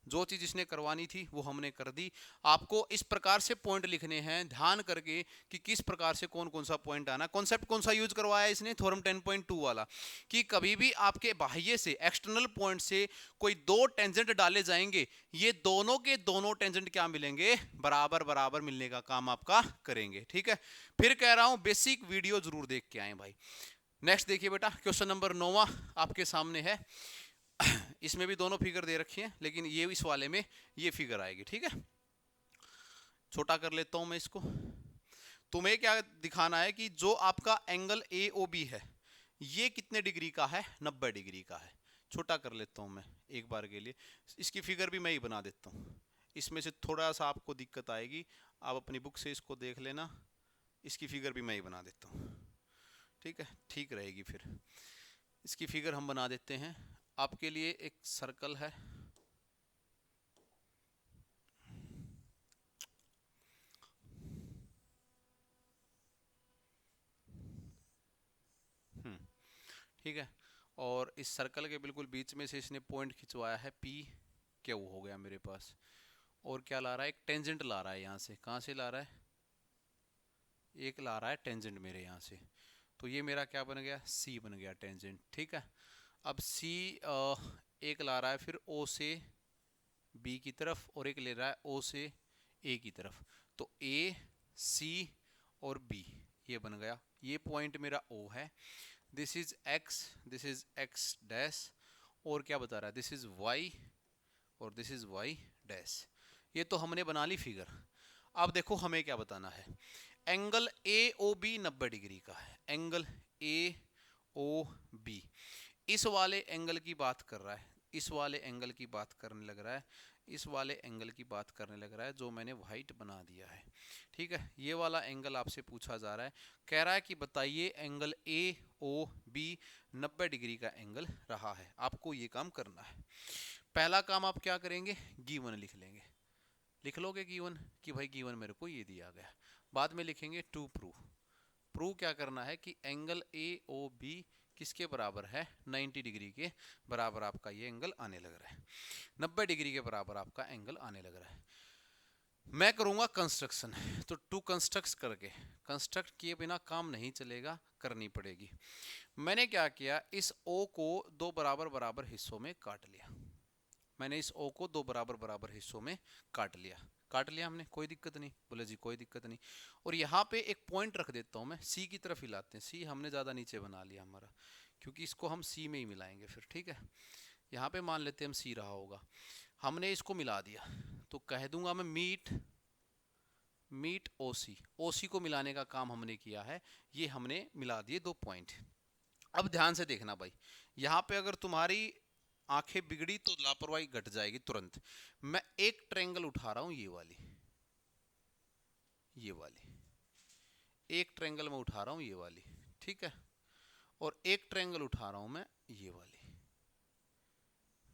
जो चीज इसने करवानी थी वो हमने कर दी। आपको इस प्रकार से पॉइंट लिखने हैं ध्यान करके कि किस प्रकार से कौन कौन सा पॉइंट आना। कॉन्सेप्ट कौन सा यूज करवाया इसने, थ्योरम 10.2 वाला, कि कभी भी आपके बाह्य से एक्सटर्नल पॉइंट से कोई दो टेंजेंट डाले जाएंगे, ये दोनों के दोनों टेंजेंट क्या मिलेंगे, बराबर बराबर मिलने का काम आपका करेंगे। ठीक है, फिर कह रहा हूं बेसिक वीडियो जरूर देख के आए भाई। नेक्स्ट देखिए बेटा, क्वेश्चन नंबर 9 आपके सामने है। इसमें भी दोनों फिगर दे रखी हैं, लेकिन ये इस वाले में ये फिगर आएगी। ठीक है, छोटा कर लेता हूं मैं इसको। तुम्हें क्या दिखाना है कि जो आपका एंगल ए ओ बी है ये कितने डिग्री का है, 90 डिग्री का है। छोटा कर लेता हूं मैं एक बार के लिए, इसकी फिगर भी मैं ही बना देता हूं। इसमें से थोड़ा सा आपको दिक्कत आएगी, आप अपनी बुक से इसको देख लेना, इसकी फिगर भी मैं ही बना देता हूं। ठीक है, ठीक रहेगी। फिर इसकी फिगर हम बना देते हैं। आपके लिए एक सर्कल है, ठीक है, और इस सर्कल के बिल्कुल बीच में से इसने पॉइंट खिंचवाया है पी क्यू हो गया मेरे पास। और क्या ला रहा है, एक टेंजेंट ला रहा है यहाँ से। कहाँ से ला रहा है, एक ला रहा है टेंजेंट मेरे यहाँ से। तो ये मेरा क्या बन गया, सी बन गया टेंजेंट। ठीक है, अब सी एक ला रहा है फिर ओ से बी की तरफ, और एक ले रहा है ओ से ए की तरफ। तो ए सी और बी ये बन गया, ये पॉइंट मेरा ओ है। दिस इज एक्स डैश, और क्या बता रहा है, दिस इज वाई और दिस इज वाई डैश। ये तो हमने बना ली फिगर। अब देखो हमें क्या बताना है, angle A O B 90 degree का है। एंगल ए ओ बी इस वाले एंगल की बात कर रहा है, इस वाले एंगल की बात करने लग रहा है, इस वाले एंगल की बात करने लग रहा है, जो मैंने व्हाइट बना दिया है। ठीक है, ये वाला एंगल आपसे पूछा जा रहा है। कह रहा है कि बताइए angle A O B 90 degree का एंगल रहा है। आपको ये काम करना है। पहला काम आप क्या करेंगे, गिवन लिख लेंगे। लिख लोगे गिवन कि भाई गिवन मेरे को ये दिया गया। बाद में लिखेंगे टू प्रूव। प्रूव क्या करना है कि एंगल ए ओ बी किसके बराबर है, 90 डिग्री के बराबर आपका ये एंगल आने लग रहा है। 90 डिग्री के बराबर आपका एंगल आने लग रहा है। मैं करूंगा कंस्ट्रक्शन, तो टू कंस्ट्रक्ट करके, कंस्ट्रक्ट किए बिना काम नहीं चलेगा, करनी पड़ेगी। मैंने क्या किया, इस ओ को दो बराबर बराबर हिस्सों में काट लिया। मैंने इस ओ को दो बराबर बराबर हिस्सों में काट लिया। काट लिया हमने, कोई दिक्कत नहीं, बोले जी कोई दिक्कत नहीं। और यहाँ पे एक पॉइंट रख देता हूँ मैं, सी की तरफ हिलाते हैं। सी हमने ज़्यादा नीचे बना लिया हमारा, क्योंकि इसको हम सी में ही मिलाएंगे फिर। ठीक है, यहाँ पे मान लेते हैं हम सी रहा होगा, हमने इसको मिला दिया, तो कह दूंगा मैं मीट ओ सी। ओ सी को मिलाने का काम हमने किया है, ये हमने मिला दिए दो पॉइंट। अब ध्यान से देखना भाई, यहाँ पे अगर तुम्हारी आंखें बिगड़ी तो लापरवाही घट जाएगी तुरंत। मैं एक ट्रायंगल उठा रहा हूं, ये वाली एक ट्रायंगल में उठा रहा हूं, ये वाली। ठीक है, और एक ट्रायंगल उठा रहा हूं मैं, ये वाली।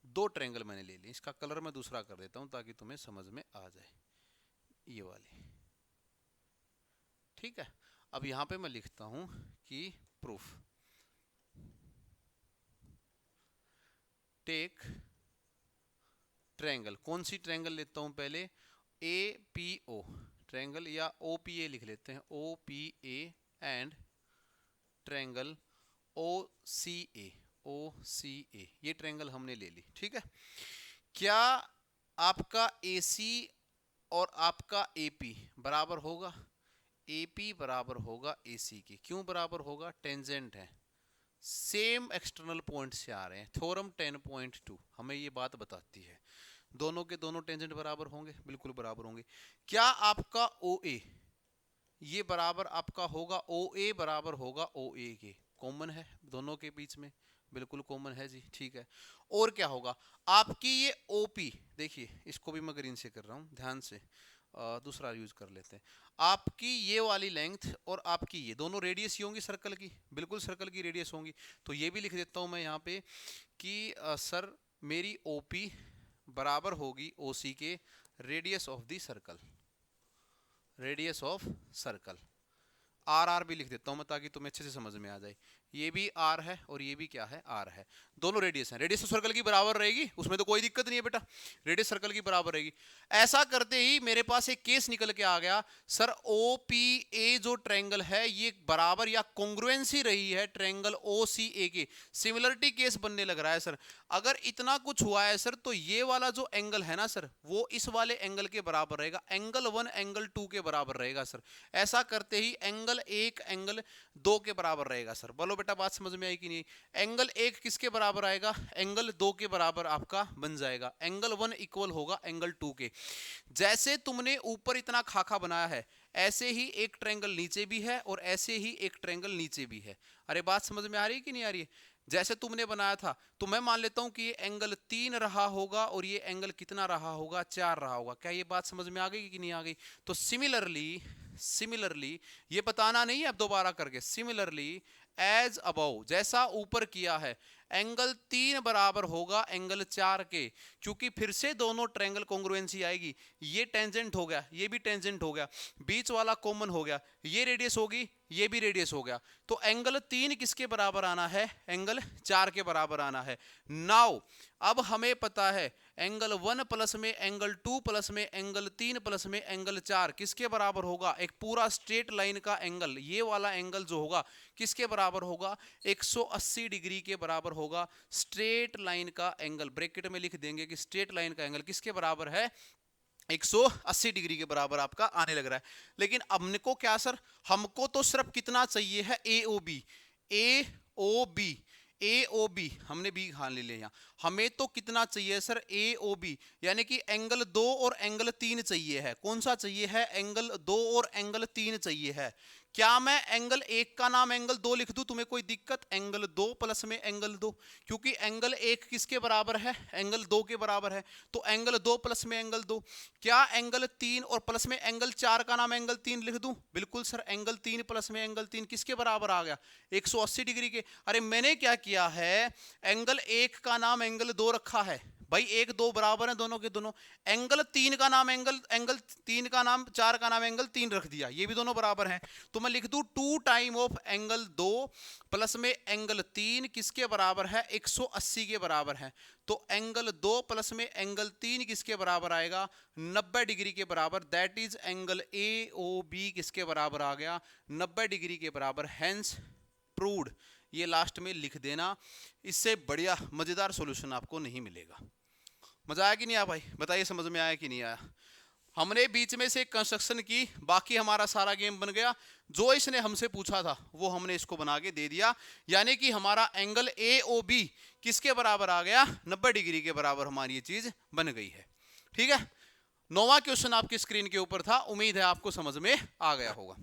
दो ट्रायंगल मैंने ले ली। इसका कलर मैं दूसरा कर देता हूं ताकि तुम्हें समझ में आ जाए, ये वाली। ठीक है, अब यहां पे मैं लिखता हूं कि प्रूफ टेक ट्रायंगल। कौन सी ट्रायंगल लेता हूं पहले, ए पी ओ ट्रायंगल, या ओ पी ए लिख लेते हैं, O P A and triangle O C A, ये ट्रायंगल हमने ले ली। ठीक है, क्या आपका ए सी और आपका ए पी बराबर होगा, ए पी बराबर होगा ए सी के। क्यों बराबर होगा, टेंजेंट है, सेम एक्सटर्नल पॉइंट से आ रहे हैं। थ्योरम 10.2 हमें ये बात बताती है, दोनों के दोनों टेंजेंट बराबर होंगे, बिल्कुल बराबर होंगे। क्या आपका ओ ए ये बराबर आपका होगा, ओ ए बराबर होगा ओ ए के, कॉमन है दोनों के बीच में, बिल्कुल कॉमन है जी। ठीक है, और क्या होगा, आपकी ये ओ पी, देखिए इसको भी मैं ग्रीन से कर रहा हूं, ध्यान से, दूसरा यूज कर लेते हैं। आपकी ये वाली लेंथ और आपकी ये दोनों रेडियस ही होंगी सर्कल की, बिल्कुल सर्कल की रेडियस होंगी। तो ये भी लिख देता हूं मैं यहाँ पे कि सर मेरी ओपी बराबर होगी ओसी के radius of the circle, radius of circle. R R भी लिख देता हूं मैं ताकि तुम्हें अच्छे से समझ में आ जाए। ये भी आर है और ये भी क्या है, आर है। दोनों रेडियस हैं, रेडियस सर्कल की बराबर रहेगी, उसमें तो कोई दिक्कत नहीं है बेटा, रेडियस सर्कल की बराबर रहेगी। ऐसा करते ही मेरे पास एक केस निकल के आ गया, सर ओ पी ए जो ट्रायंगल है ये बराबर या कॉन्ग्रुएंसी रही है ट्रायंगल ओ सी ए के। सिमिलरिटी केस बनने लग रहा है सर। अगर इतना कुछ हुआ है सर तो ये वाला जो एंगल है ना सर वो इस वाले एंगल के बराबर रहेगा, एंगल 1 एंगल 2 के बराबर रहेगा सर। ऐसा करते ही एंगल 1 एंगल 2 के बराबर रहेगा सर। बोलो बेटा बात समझ में आई कि नहीं? एंगल 1 किसके बराबर आएगा, एंगल 2 के बराबर आपका बन जाएगा। एंगल 1 इक्वल होगा एंगल 2 के। जैसे तुमने ऊपर इतना खाका बनाया है ऐसे ही एक ट्रायंगल नीचे भी है और ऐसे ही एक ट्रायंगल नीचे भी है। अरे बात समझ में आ रही है कि नहीं आ रही है? जैसे तुमने बनाया था तो मैं मान लेता हूं कि ये एंगल 3 रहा होगा और ये एंगल कितना रहा होगा, 4 रहा होगा। क्या ये बात समझ में आ गई कि नहीं आ गई? तो सिमिलरली ये बताना नहीं है अब दोबारा करके, सिमिलरली एज अबव, जैसा ऊपर किया है, एंगल 3 बराबर होगा एंगल 4 के, क्योंकि फिर से दोनों ट्रायंगल कॉन्ग्रुएंसी आएगी। ये टेंजेंट हो गया, ये भी टेंजेंट हो गया, बीच वाला कॉमन हो गया, ये रेडियस होगी, ये भी रेडियस हो गया। तो एंगल 3 किसके बराबर आना है, एंगल 4 के बराबर आना है। नाउ अब हमें पता है एंगल 1 प्लस में एंगल 2 प्लस में एंगल 3 प्लस में एंगल 4 किसके बराबर होगा, एक पूरा स्ट्रेट लाइन का एंगल, ये वाला एंगल जो होगा किसके बराबर होगा, 180 डिग्री के बराबर होगा। स्ट्रेट लाइन का एंगल ब्रैकेट में लिख देंगे कि स्ट्रेट लाइन का एंगल किसके बराबर है, 180 डिग्री के बराबर आपका आने लग रहा है। लेकिन हमको क्या सर, हमको तो सिर्फ कितना चाहिए है, ए ओ बी, ए ओ बी, ए ओ बी, हमने बी हाँ ले लिया यहाँ। हमें तो कितना चाहिए सर, ए ओ बी, यानी कि एंगल 2 और एंगल 3 चाहिए है। कौन सा चाहिए है, एंगल 2 और एंगल 3 चाहिए है। क्या मैं एंगल 1 का नाम एंगल 2 लिख दूं, तुम्हें कोई दिक्कत? एंगल 2 प्लस में एंगल 2, क्योंकि एंगल 1 किसके बराबर है, एंगल 2 के बराबर है, तो एंगल 2 प्लस में एंगल 2। क्या एंगल 3 और प्लस में एंगल 4 का नाम एंगल 3 लिख दूं? बिल्कुल सर, एंगल 3 प्लस में एंगल 3 किसके बराबर आ गया, 180 डिग्री के। अरे मैंने क्या किया है, एंगल 1 का नाम एंगल 2 रखा है भाई, 1 2 बराबर है दोनों के दोनों। एंगल 3 का नाम एंगल 3 का नाम 4 का नाम एंगल 3 रख दिया, ये भी दोनों बराबर हैं। तो मैं लिख दूं 2 टाइम ऑफ एंगल 2 प्लस में एंगल 3 किसके बराबर है, 180 के बराबर है। तो एंगल 2 प्लस में एंगल 3 किसके बराबर आएगा, 90 डिग्री के बराबर। That is angle A O B किसके बराबर आ गया, 90 डिग्री के बराबर। Hence proved. ये लास्ट में लिख देना, इससे बढ़िया मजेदार सॉल्यूशन आपको नहीं मिलेगा। मजा आया कि नहीं आया भाई, बताइए समझ में आया कि नहीं आया? हमने बीच में से कंस्ट्रक्शन की, बाकी हमारा सारा गेम बन गया। जो इसने हमसे पूछा था वो हमने इसको बना के दे दिया, यानी कि हमारा एंगल ए ओ बी किसके बराबर आ गया, 90 डिग्री के बराबर हमारी ये चीज बन गई है। ठीक है, 9वां क्वेश्चन आपकी स्क्रीन के ऊपर था, उम्मीद है आपको समझ में आ गया होगा।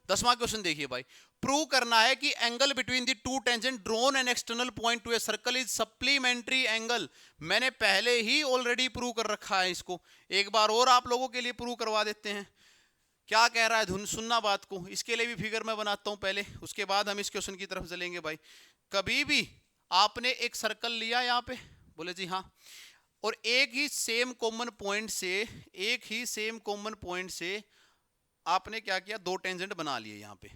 10वां क्वेश्चन देखिए भाई, प्रूव करना है कि angle between the two tangent drawn an external point to a circle is supplementary angle. मैंने पहले ही ऑलरेडी प्रूव कर रखा है इसको, एक बार और आप लोगों के लिए प्रूव करवा देते हैं। क्या कह रहा है, धुन सुनना बात को। इसके लिए भी फिगर मैं बनाता हूं पहले, उसके बाद हम इस क्वेश्चन की तरफ चलेंगे भाई। कभी भी आपने एक सर्कल लिया यहां पे, बोले जी हाँ, और एक ही सेम कॉमन पॉइंट से आपने क्या किया, 2 टेंजेंट बना लिए यहां पे।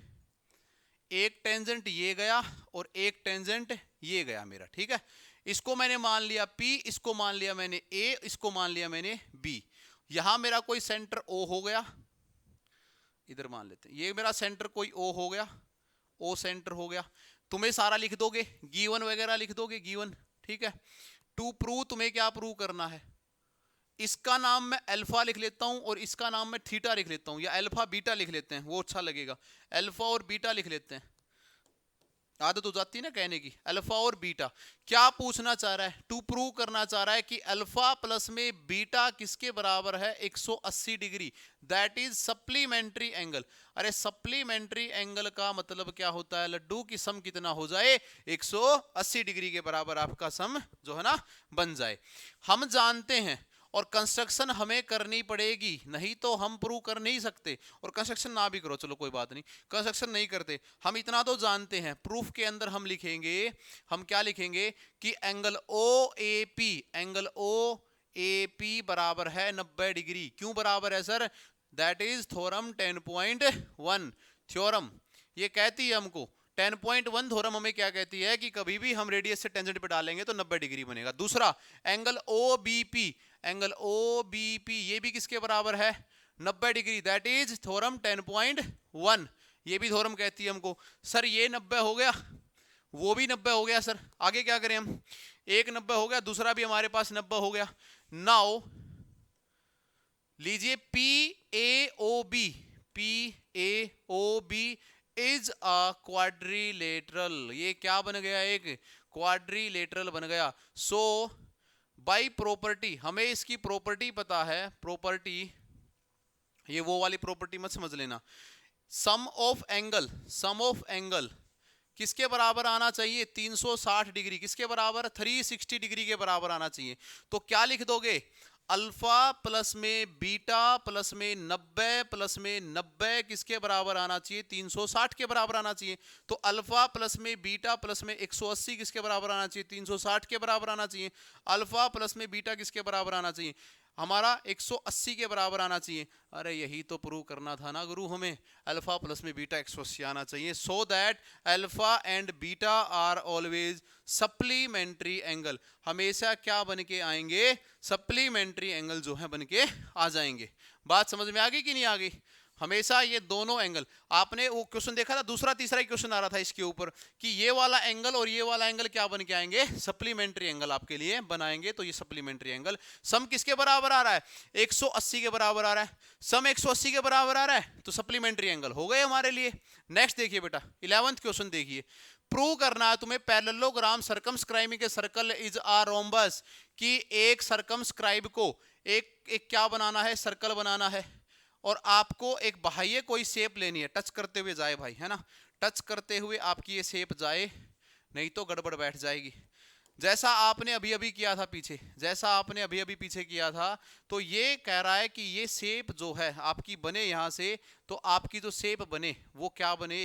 एक टेंजेंट ये गया और एक टेंजेंट ये गया मेरा, ठीक है। इसको मैंने मान लिया P, इसको मान लिया मैंने A, इसको मान लिया मैंने B। यहां मेरा कोई सेंटर O हो गया, इधर मान लेते हैं ये मेरा सेंटर कोई O हो गया, O सेंटर हो गया। तुम्हें सारा लिख दोगे, गिवन वगैरह लिख दोगे, गिवन, ठीक है। टू प्रूव, तुम्हें क्या प्रूव करना है, इसका नाम मैं अल्फा लिख लेता हूं और इसका नाम मैं थीटा लिख लेता हूं, या अल्फा बीटा लिख लेते हैं, वो अच्छा लगेगा। अल्फा और बीटा लिख लेते हैं, आदत हो जाती है ना कहने की, अल्फा और बीटा। क्या पूछना चाह रहा है, टू प्रूव करना चाह रहा है कि अल्फा प्लस में बीटा किसके बराबर है, 180 degree. That is supplementary angle. अरे सप्लीमेंट्री एंगल का मतलब क्या होता है लड्डू, की सम कितना हो जाए, 180 डिग्री के बराबर आपका सम जो है ना बन जाए। हम जानते हैं और कंस्ट्रक्शन हमें करनी पड़ेगी, नहीं तो हम प्रूव कर नहीं सकते। और कंस्ट्रक्शन ना भी करो, चलो कोई बात नहीं, कंस्ट्रक्शन नहीं करते, हम इतना तो जानते हैं। प्रूफ के अंदर हम लिखेंगे, हम क्या लिखेंगे कि angle O A P, angle O A P बराबर है 90 डिग्री। क्यों बराबर है sir, that is theorem 10.1 theorem, ये कहती है हमको 10.1 थ्योरम हमें क्या कहती है कि कभी भी हम रेडियस से टेंजेंट पे डालेंगे तो 90 डिग्री बनेगा। दूसरा एंगल OBP, एंगल OBP ये भी किसके बराबर है? 90 डिग्री, दैट इज थ्योरम 10.1। ये भी थ्योरम कहती है हमको। सर ये 90 हो गया, वो भी 90 हो गया, सर आगे क्या करें हम? एक 90 हो गया, दूसरा भी हमारे पास 90 हो गया। नाउ लीजिए PAOB, PAOB is a quadrilateral. ये क्या बन गया? एक क्वाड्रिलेटरल बन गया। सो बाय प्रॉपर्टी, हमें इसकी प्रॉपर्टी पता है। प्रॉपर्टी, ये वो वाली प्रॉपर्टी मत समझ लेना। Sum of angle, sum of angle किसके बराबर आना चाहिए? 360 डिग्री। किसके बराबर? 360 डिग्री के बराबर आना चाहिए। तो क्या लिख दोगे? अल्फा प्लस में बीटा प्लस में 90 प्लस में 90 किसके बराबर आना चाहिए? 360 के बराबर आना चाहिए। तो अल्फा प्लस में बीटा प्लस में 180 किसके बराबर आना चाहिए? 360 के बराबर आना चाहिए। अल्फा प्लस में बीटा किसके बराबर आना चाहिए? हमारा 180 के बराबर आना चाहिए। अरे यही तो प्रूव करना था ना गुरु हमें, अल्फा प्लस में बीटा 180 आना चाहिए। So that alpha and beta are always supplementary angle. हमेशा क्या बन के आएंगे? सप्लीमेंट्री एंगल जो है बन के आ जाएंगे। बात समझ में आ गई कि नहीं आ गई? हमेशा ये दोनों एंगल, आपने वो क्वेश्चन देखा था, दूसरा तीसरा क्वेश्चन आ रहा था इसके ऊपर कि ये वाला एंगल और ये वाला एंगल क्या बन के आएंगे? सप्लीमेंट्री एंगल आपके लिए बनाएंगे। तो ये सप्लीमेंट्री एंगल सम किसके बराबर आ रहा है? 180 के बराबर आ रहा है। सम 180 के बराबर आ रहा है तो सप्लीमेंट्री एंगल हो गए हमारे लिए। नेक्स्ट देखिए बेटा 11th क्वेश्चन देखिए। प्रूव करना है तुम्हें parallelogram circumscribing a circle is a rhombus, कि एक सर्कमस्क्राइब को एक क्या बनाना है? सर्कल बनाना है। और आपको एक बाह्य कोई शेप लेनी है, टच करते हुए जाए भाई, है ना, टच करते हुए आपकी ये शेप जाए, नहीं तो गड़बड़ बैठ जाएगी। जैसा आपने अभी अभी किया था पीछे, जैसा आपने अभी अभी पीछे किया था, तो ये कह रहा है कि ये शेप जो है आपकी बने यहाँ से, तो आपकी जो शेप बने वो क्या बने?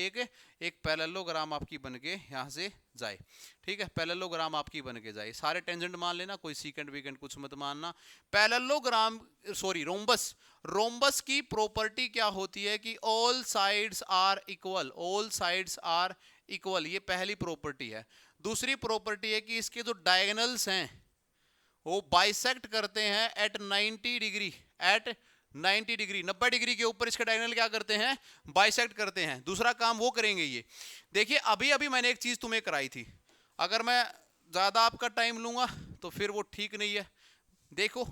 एक पैरेललोग्राम आपकी बन के यहाँ से जाए। ठीक है, पैरेललोग्राम आपकी बन के जाए। सारे टेंजेंट मान लेना, कोई सीकेंट वीकेंट कुछ मत मानना। पैरेललोग्राम सॉरी रोम्बस, रोम्बस की प्रॉपर्टी क्या होती है? कि all sides are equal, all sides are equal, ये पहली प्रॉपर्टी है। दूसरी प्रॉपर्टी है कि इसके जो डायगोनल्स हैं वो बाइसेक्ट करते हैं at 90 degree, at 90 degree, 90 degree के ऊपर इसके डायगोनल क्या करते हैं? बाइसेक्ट करते हैं। दूसरा काम वो करेंगे ये। देखिए अभी अभी मैंने एक चीज तुम्हें कराई थी, अगर मैं ज्यादा आपका टाइम लूंगा तो फिर वो ठीक नहीं है। देखो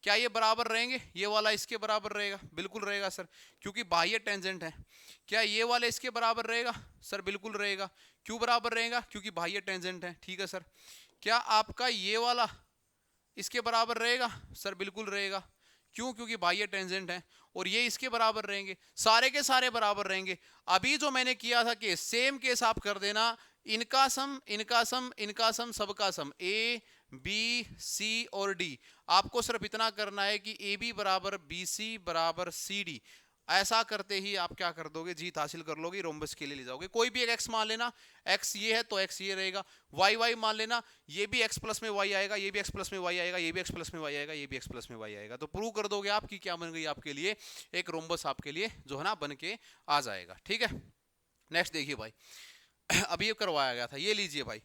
क्या ये बराबर रहेंगे? ये वाला इसके बराबर रहेगा? बिल्कुल रहेगा सर, क्योंकि बाह्य टेंजेंट है। क्या ये वाला इसके बराबर रहेगा? सर बिल्कुल रहेगा। क्यों बराबर रहेगा? क्योंकि बाह्य टेंजेंट है। ठीक है सर। क्या आपका ये वाला इसके बराबर रहेगा? सर बिल्कुल रहेगा। क्यों? क्योंकि बाह्य टेंजेंट है। और ये इसके बराबर रहेंगे, सारे के सारे बराबर रहेंगे। अभी जो मैंने किया था केस, सेम केस आप कर देना, इनका सम, इनका सम, इनका सम, सबका सम, ए बी सी और डी। आपको सिर्फ इतना करना है कि ए बी बराबर बी सी बराबर सी डी। ऐसा करते ही आप क्या कर दोगे? जीत हासिल कर लोगे, रोम्बस के लिए ले जाओगे। कोई भी एक एक्स मान लेना, एक्स ये है तो एक्स ये रहेगा। वाई वाई मान लेना, ये भी एक्स प्लस में वाई आएगा, ये भी एक्स प्लस में वाई आएगा, ये भी एक्स प्लस में वाई आएगा, ये भी एक्स प्लस में वाई आएगा। तो प्रूव कर दोगे आप कि क्या बन गई आपके लिए? एक रोम्बस आपके लिए जो है ना बन के आ जाएगा। ठीक है, नेक्स्ट देखिए भाई। अभी ये करवाया गया था, ये लीजिए भाई।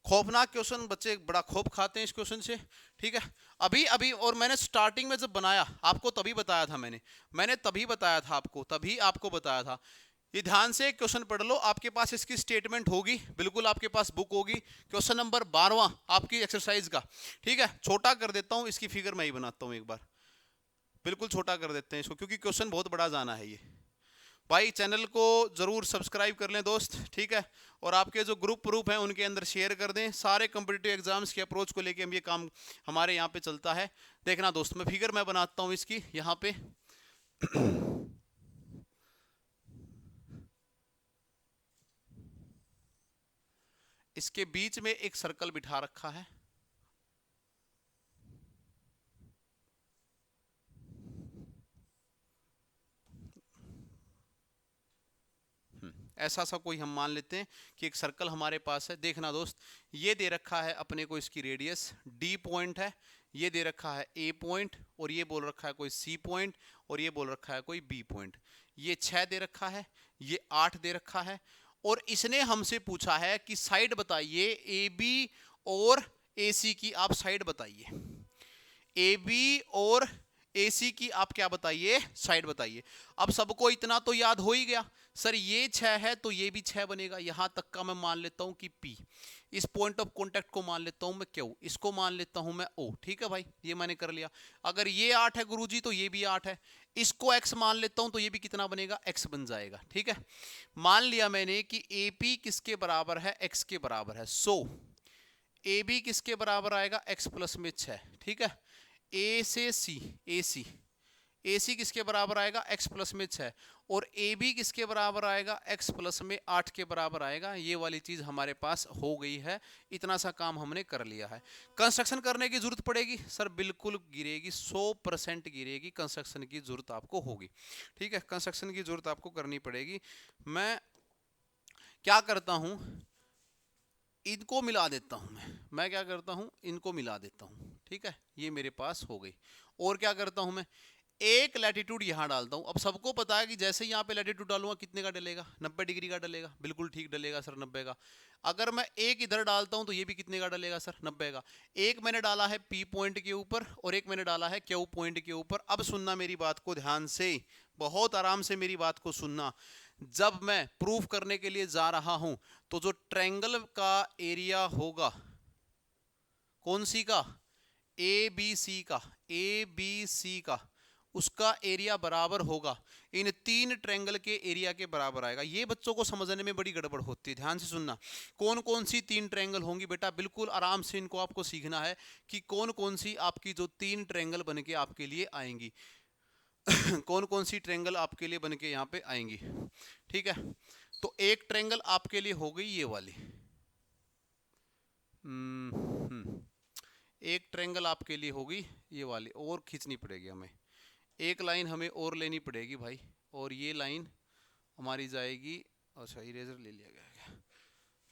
खौफनाक क्वेश्चन, बच्चे बड़ा खौफ खाते हैं इस क्वेश्चन से। ठीक है, अभी अभी, और मैंने स्टार्टिंग में जब बनाया आपको तभी बताया था, मैंने तभी बताया था आपको, तभी आपको बताया था। ये ध्यान से क्वेश्चन पढ़ लो, आपके पास इसकी स्टेटमेंट होगी, बिल्कुल आपके पास बुक होगी। क्वेश्चन नंबर 12वां आपकी एक्सरसाइज का। ठीक है, छोटा कर देता हूं, इसकी फिगर मैं ही बनाता हूं एक बार, बिल्कुल छोटा कर देते हैं इसको, क्योंकि क्वेश्चन बहुत बड़ा जाना है ये। भाई चैनल को जरूर सब्सक्राइब कर लें दोस्त। ठीक है, और आपके जो ग्रुप हैं उनके अंदर शेयर कर दें। सारे कॉम्पिटिटिव एग्जाम्स के अप्रोच को लेके हम ये काम हमारे यहाँ पे चलता है। देखना दोस्त, मैं फिगर मैं बनाता हूँ इसकी यहाँ पे। इसके बीच में एक सर्कल बिठा रखा है, ऐसा सा कोई हम मान लेते हैं कि एक सर्कल हमारे पास है। देखना दोस्त, ये दे रखा है अपने को, इसकी रेडियस डी पॉइंट है, ये दे रखा है ए पॉइंट, और ये बोल रखा है कोई सी पॉइंट, और ये बोल रखा है कोई बी पॉइंट। ये 6 दे रखा है, ये 8 दे रखा है, और इसने हमसे पूछा है कि साइड बताइए ए बी और ए सी की, आप साइड बताइए। ए बी और ए सी की आप क्या बताइए, साइड बताइए। अब सबको इतना तो याद हो ही गया, सर ये 6 है तो ये भी 6 बनेगा। यहां तक का मैं मान लेता हूं कि P, इस पॉइंट ऑफ कांटेक्ट को मान लेता हूं मैं Q, इसको मान लेता हूं मैं O। ठीक है भाई, ये मैंने कर लिया। अगर ये 8 है गुरुजी तो ये भी 8 है। इसको X मान लेता हूं तो ये भी कितना बनेगा, X बन जाएगा। ठीक है, मान लिया मैंने कि AP किसके बराबर है, X के बराबर है। सो AB किसके बराबर आएगा, X प्लस में 6। ठीक है, ए से सी, ए सी किसके बराबर आएगा, x प्लस में 6, और ए बी किसके बराबर आएगा, x प्लस में 8 के बराबर आएगा। ये वाली चीज हमारे पास हो गई है। इतना सा काम हमने कर लिया है। कंस्ट्रक्शन करने की जरूरत पड़ेगी सर, बिल्कुल गिरेगी, 100% गिरेगी, कंस्ट्रक्शन की जरूरत आपको होगी। ठीक है, कंस्ट्रक्शन की जरूरत आपको करनी पड़ेगी। मैं क्या करता हूं, इनको मिला देता हूं, मैं क्या करता हूं, इनको मिला देता हूं। ठीक है, ये मेरे पास हो गई। और क्या करता हूं मैं, एक लैटिट्यूड यहां डालता हूं। अब सबको पता है कि जैसे यहां पे लैटिट्यूड डालूंगा कितने का डलेगा, 90 डिग्री का डलेगा। बिल्कुल ठीक डलेगा सर, 90 का। अगर मैं एक इधर डालता हूं तो ये भी कितने का डलेगा सर, 90 का। एक मैंने डाला है P पॉइंट के ऊपर और एक मैंने डाला है Q पॉइंट के ऊपर। अब सुनना मेरी बात को ध्यान से, बहुत आराम से मेरी बात को सुनना। जब मैं प्रूफ करने के लिए जा रहा हूं तो जो ट्रायंगल का एरिया होगा, कौन सी का, ए बी सी का, ए बी सी का, उसका एरिया बराबर होगा इन 3 ट्रायंगल के एरिया के बराबर आएगा। ये बच्चों को समझने में बड़ी गड़बड़ होती है, ध्यान से सुनना। कौन कौन सी 3 ट्रायंगल होंगी बेटा, बिल्कुल आराम से इनको आपको सीखना है कि कौन कौन सी आपकी जो 3 ट्रायंगल बन के आपके लिए आएंगी। कौन कौन सी ट्रायंगल आपके लिए बन के यहाँ पे आएंगी। ठीक है, तो एक ट्रायंगल आपके लिए हो गई ये वाली, एक ट्रायंगल आपके लिए होगी ये वाली, और खींचनी पड़ेगी हमें, एक लाइन हमें और लेनी पड़ेगी भाई, और ये लाइन हमारी जाएगी। अच्छा, इरेजर ले लिया गया,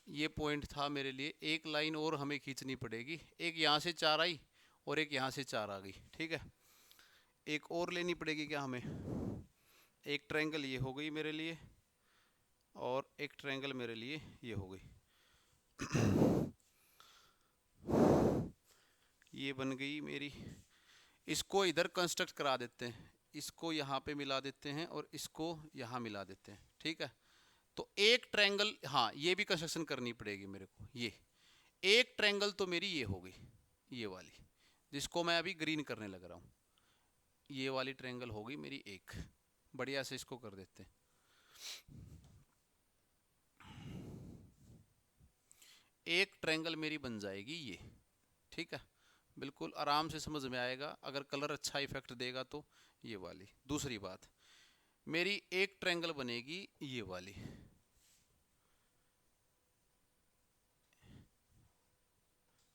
ये पॉइंट था मेरे लिए। एक लाइन और हमें खींचनी पड़ेगी, एक यहाँ से 4 आई और एक यहाँ से 4 आ गई। ठीक है, एक और लेनी पड़ेगी क्या हमें। एक ट्रायंगल ये हो गई मेरे लिए और एक ट्रायंगल मेरे लिए ये हो गई। ये बन गई मेरी। इसको इधर कंस्ट्रक्ट करा देते हैं, इसको यहाँ पे मिला देते हैं और इसको यहाँ मिला देते हैं। ठीक है, तो एक ट्रायंगल, हाँ ये भी कंस्ट्रक्शन करनी पड़ेगी मेरे को। ये एक ट्रायंगल तो मेरी ये हो गई, ये वाली जिसको मैं अभी ग्रीन करने लग रहा हूँ, ये वाली ट्रायंगल हो गई मेरी एक। बढ़िया से इसको कर देते हैं। एक ट्रायंगल मेरी बन जाएगी ये। ठीक है, बिल्कुल आराम से समझ में आएगा अगर कलर अच्छा इफेक्ट देगा तो। ये वाली दूसरी बात, मेरी एक ट्रायंगल बनेगी ये वाली।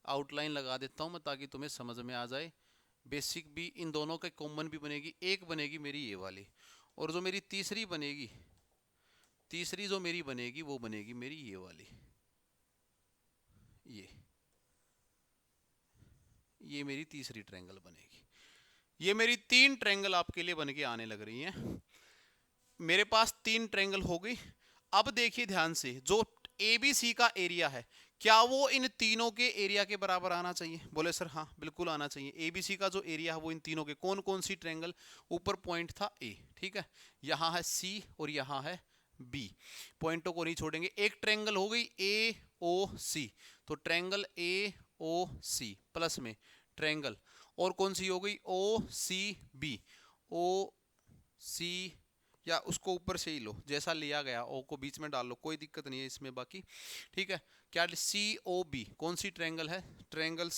आउटलाइन लगा देता हूं मैं ताकि तुम्हें समझ में आ जाए। बेसिक भी इन दोनों के कॉमन भी बनेगी, एक बनेगी मेरी ये वाली, और जो मेरी तीसरी बनेगी, तीसरी जो मेरी बनेगी वो बनेगी मेरी ये वाली। ये मेरी तीसरी ट्रायंगल बनेगी। ये मेरी 3 ट्रायंगल आपके लिए बन के आने लग रही हैं। मेरे पास 3 ट्रायंगल हो गई। अब देखिए ध्यान से, जो ABC का एरिया है क्या वो इन तीनों के एरिया के बराबर आना चाहिए। बोले सर हाँ बिल्कुल आना चाहिए। ABC का जो एरिया है वो इन तीनों के, कौन कौन सी ट्रायंगल, ऊपर पॉइंट था A, ठीक है, यहाँ है C और यहाँ है B, पॉइंटों को नहीं छोड़ेंगे। एक ट्रायंगल हो गई AOC, तो ट्रायंगल AOC प्लस में ट्रायंगल, और कौन सी हो गई OCB, OC या उसको ऊपर से ही लो जैसा लिया गया, ओ को बीच में डाल लो, कोई दिक्कत नहीं है इसमें बाकी। ठीक है, क्या COB, कौन सी ट्रायंगल है, ट्रायंगल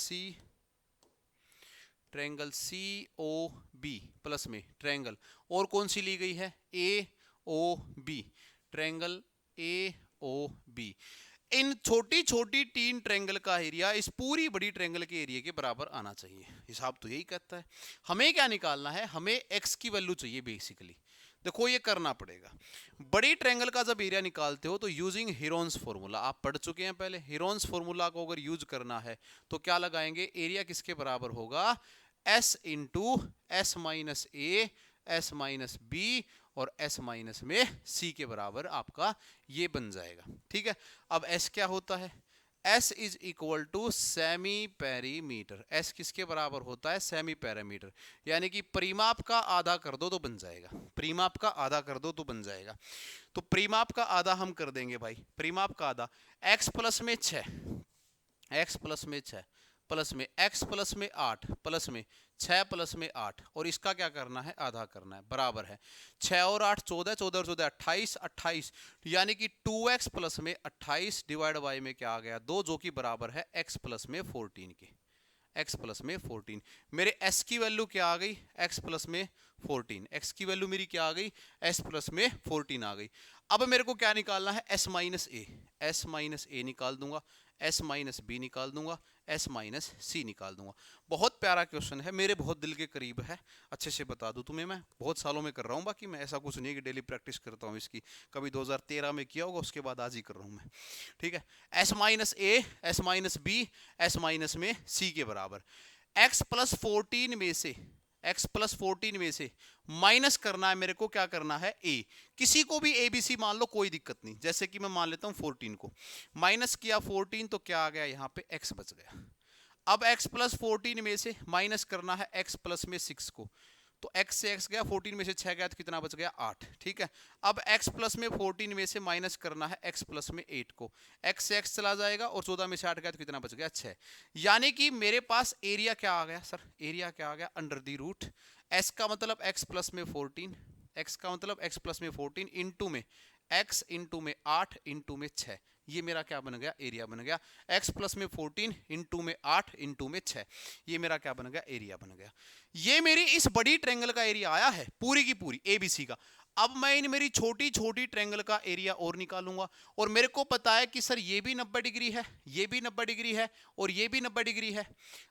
COB प्लस में ट्रायंगल, और कौन सी ली गई है AOB, ट्रायंगल AOB। इन छोटी छोटी 3 ट्रायंगल का एरिया इस पूरी बड़ी ट्रायंगल के एरिया के बराबर आना चाहिए। हिसाब तो यही कहता है। हमें क्या निकालना है, हमें x की वैल्यू चाहिए बेसिकली। देखो ये करना पड़ेगा। बड़ी ट्रायंगल का जब एरिया निकालते हो तो यूजिंग हीरोन्स फॉर्मूला, आप पढ़ चुके हैं पहले। हीरोन्स फॉर्मूला को अगर यूज करना है तो क्या लगाएंगे, एरिया किसके बराबर होगा, S into S minus A S minus B, और s माइनस में c के बराबर आपका ये बन जाएगा। ठीक है, अब s क्या होता है, s is equal to semi perimeter. s किसके बराबर होता है, सेमी पेरीमीटर, यानी कि परिमाप का आधा कर दो तो बन जाएगा, परिमाप का आधा कर दो तो बन जाएगा। तो परिमाप का आधा हम कर देंगे भाई, परिमाप का आधा x प्लस में 6, x प्लस में 6 प्लस में x प्लस में 8 प्लस में 6 प्लस में 8, और इसका क्या करना है, आधा करना है, बराबर है 6 और 8 14, 14 और 14 28, 28 यानी कि 2x प्लस में 28 डिवाइड बाई में क्या आ गया 2, जो कि बराबर है x प्लस में 14 के, x प्लस में 14। मेरे s की वैल्यू क्या आ गई, x प्लस में 14, x की वैल्यू मेरी क्या आ गई, s प्लस में 14 आ गई। अब मेरे को क्या निकालना है, s minus A, s minus ए निकाल दूंगा, s माइनस बी निकाल दूंगा, s माइनस सी निकाल दूंगा। बहुत प्यारा क्वेश्चन है, मेरे बहुत दिल के करीब है, अच्छे से बता दूं तुम्हें, मैं बहुत सालों में कर रहा हूँ, बाकी मैं ऐसा कुछ नहीं कि डेली प्रैक्टिस करता हूँ इसकी, कभी 2013 में किया होगा, उसके बाद आज ही कर रहा हूँ मैं। ठीक है, s minus A, s minus B, s minus में c के बराबर, x प्लस 14 में से, x प्लस 14 में से माइनस करना है मेरे को, क्या करना है a, किसी को भी ABC मान लो, कोई दिक्कत नहीं, जैसे कि मैं मान लेता हूं 14 को, माइनस किया 14 तो क्या आ गया यहां पे x बच गया। अब x प्लस 14 में से माइनस करना है x प्लस में 6 को, तो x से x गया, 14 में से 6 गया तो कितना बच गया 8। ठीक है, अब x प्लस में 14 में से माइनस करना है x प्लस में 8 को, x से x चला जाएगा और 14 में से 8 गया तो कितना बच गया 6। यानी कि मेरे पास एरिया क्या आ गया सर, एरिया क्या आ गया, अंडर दी रूट s का मतलब x प्लस में 14, x का मतलब x प्लस में 14 इंटू में x इंटू में 8 इंटू में 6, ये मेरा क्या बन गया, एरिया बन गया। x प्लस में 14 इंटू में 8 इंटू में 6, ये मेरा क्या बन गया, एरिया बन गया। ये मेरी इस बड़ी ट्रायंगल का एरिया आया है पूरी की पूरी ABC का। अब मैं इन मेरी छोटी छोटी ट्रायंगल का एरिया और निकालूंगा, और मेरे को पता है कि सर ये भी 90 डिग्री है, ये भी 90 डिग्री है, और ये भी 90 डिग्री है।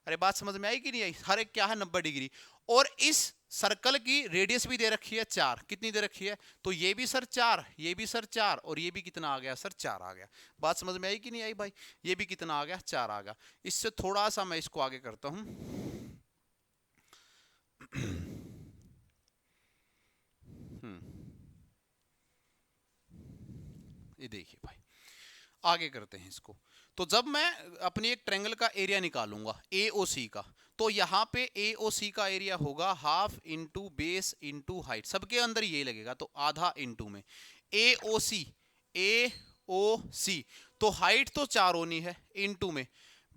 अरे बात समझ में आई कि नहीं आई, हर एक क्या है 90 डिग्री, और इस सर्कल की रेडियस भी दे रखी है 4, कितनी दे रखी है, तो ये भी सर 4, ये भी सर 4, और ये भी कितना आ गया सर 4 आ गया। बात समझ में आई कि नहीं आई भाई, ये भी कितना आ गया 4 आ गया। इससे थोड़ा सा मैं इसको आगे करता हूं, ये देखिए भाई, आगे करते हैं इसको। तो जब मैं अपनी एक ट्रायंगल का एरिया निकालूंगा AOC का, तो यहाँ पे AOC का एरिया होगा half into base into height, सबके अंदर ये लगेगा तो आधा इंटू में AOC, AOC तो हाइट तो 4 होनी है, इंटू में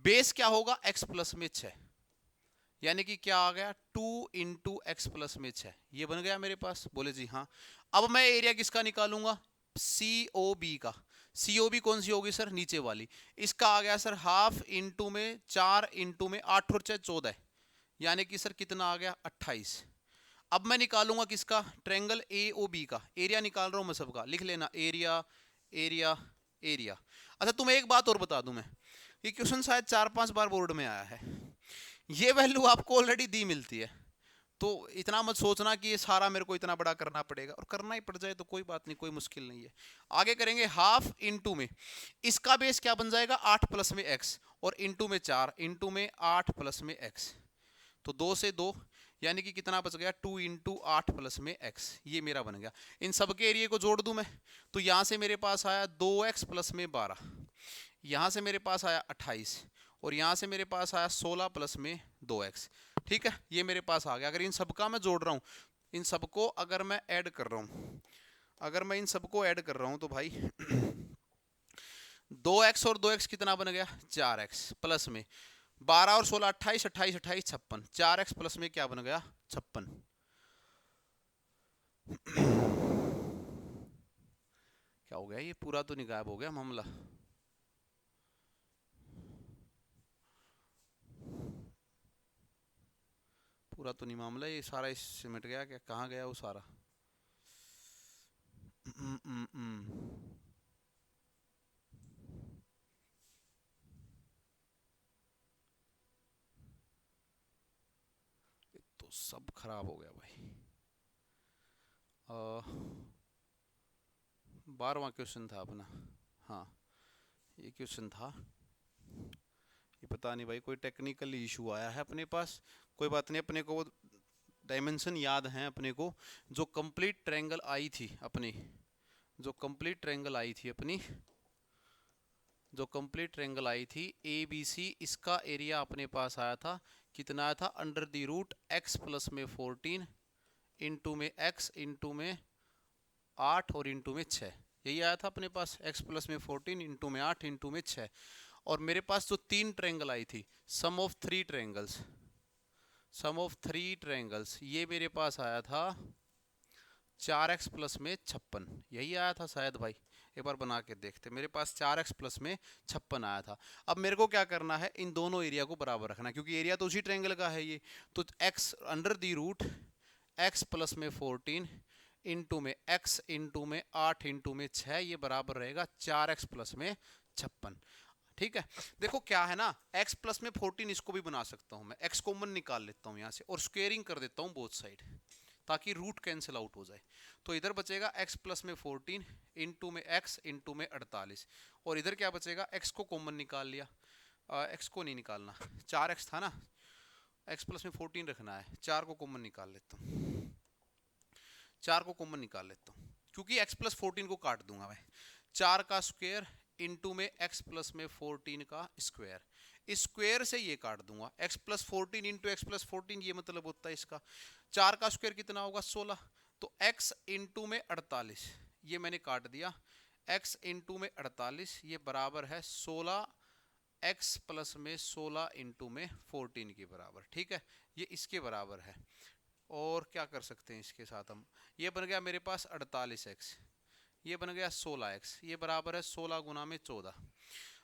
बेस क्या होगा x प्लस में 6, यानी कि क्या आ गया 2 इंटू एक्स प्लस में 6, ये बन गया मेरे पास, बोले जी हाँ। अब मैं एरिया किसका निकालूंगा, COB का, COB कौन सी होगी सर, नीचे वाली, इसका आ गया सर हाफ इंटू में 4 इंटू में 8 और 6 14, यानी कि सर कितना आ गया 28। अब मैं निकालूंगा किसका, ट्रायंगल AOB का एरिया निकाल रहा हूं मैं सबका, लिख लेना एरिया एरिया एरिया। अच्छा तुम्हें एक बात और बता दूं मैं, ये क्वेश्चन शायद 4-5 बार बोर्ड में आया है, ये वैल्यू आपको ऑलरेडी दी मिलती है, तो इतना मत सोचना कि ये सारा मेरे को इतना बड़ा करना पड़ेगा, और करना ही पड़ जाए तो कोई बात नहीं, कोई मुश्किल नहीं है। आगे करेंगे हाफ इंटू में, इसका बेस क्या बन जाएगा 8 प्लस में x, और इंटू में 4 इंटू में 8 प्लस में x, तो 2 से 2, यानी कि कितना बच गया 2 इंटू 8 प्लस में x, ये मेरा बन गया। इन सब के एरिया को जोड़ दूं मैं, तो यहां से मेरे पास आया 2x प्लस में 12, यहां से मेरे पास आया 28, और यहां से मेरे पास आया 16 प्लस में 2x। ठीक है, ये मेरे पास आ गया। अगर इन सबका मैं जोड़ रहा हूं, इन सबको अगर मैं ऐड कर रहा हूं, अगर मैं इन सबको ऐड कर रहा हूं तो भाई 2x और 2x कितना बन गया 4x, प्लस में 12 और 16 28, 28 28 56, 4x प्लस में क्या बन गया 56। क्या हो गया, ये पूरा तो नहीं गायब हो गया मामला, पूरा तो नहीं मामला, ये सारा इससे मिट गया क्या, कहाँ गया वो सारा। तो सब खराब हो गया भाई। 12वां क्वेश्चन था अपना, हाँ ये क्वेश्चन था, ये पता नहीं भाई कोई टेक्निकल इशू आया है अपने पास, कोई बात नहीं, अपने को डायमेंशन याद हैं अपने को, जो कंप्लीट ट्रायंगल आई थी अपनी, जो कंप्लीट ट्रायंगल आई थी अपनी, जो कंप्लीट ट्रायंगल आई थी ए बी सी, इसका एरिया अपने पास आया था, कितना आया था, under the root x plus में 14 इंटू में x इंटू में 8 और इंटू में 6, यही आया था अपने पास, x प्लस में 14 इंटू में 8 इंटू में 6। और मेरे पास जो 3 ट्रायंगल आई थी, sum of 3 triangles, sum of 3 triangles, ये मेरे पास आया था 4x प्लस में 56, यही आया था शायद भाई, एक बार बना के देखते। मेरे पास 4x प्लस में 56 आया था। अब मेरे को क्या करना है, इन दोनों एरिया को बराबर रखना, क्योंकि एरिया तो उसी ट्रायंगल का है ये। तो x under the root x plus में 14 इंटू में x इंटू में 8 इंटू में 6, ये बराबर रहेगा 4x प्लस में 56। ठीक है, देखो क्या है ना, x प्लस में 14 इसको भी बना सकता हूं मैं, x कॉमन निकाल लेता हूं यहां से और स्क्वेयरिंग कर देता हूं बोथ साइड, ताकि रूट कैंसिल आउट हो जाए। तो इधर बचेगा x प्लस में 14 इंटू में x इंटू में 48, और इधर क्या बचेगा, x को कॉमन निकाल लिया, x को नहीं निकालना, 4x था ना, x प्लस में 14 रखना है, 4 को कॉमन निकाल लेता हूँ, 4 को कॉमन निकाल लेता हूँ, क्योंकि x प्लस 14 को काट दूंगा मैं, 4 का स्क्वायर इंटू में x प्लस में 14 का स्क्वायर, इस स्क्वायर से ये काट दूंगा, x plus 14 into x plus 14, ये मतलब होता है इसका, 4 का स्क्वायर कितना होगा 16, तो x इंटू में 48, ये मैंने काट दिया, x इंटू में 48 ये बराबर है 16 x प्लस में 16 इंटू में 14 के बराबर। ठीक है, ये इसके बराबर है। और क्या कर सकते हैं इसके साथ हम, ये बन गया मेरे पास 48x, ये बन गया 16x, ये बराबर है 16 गुना में 14,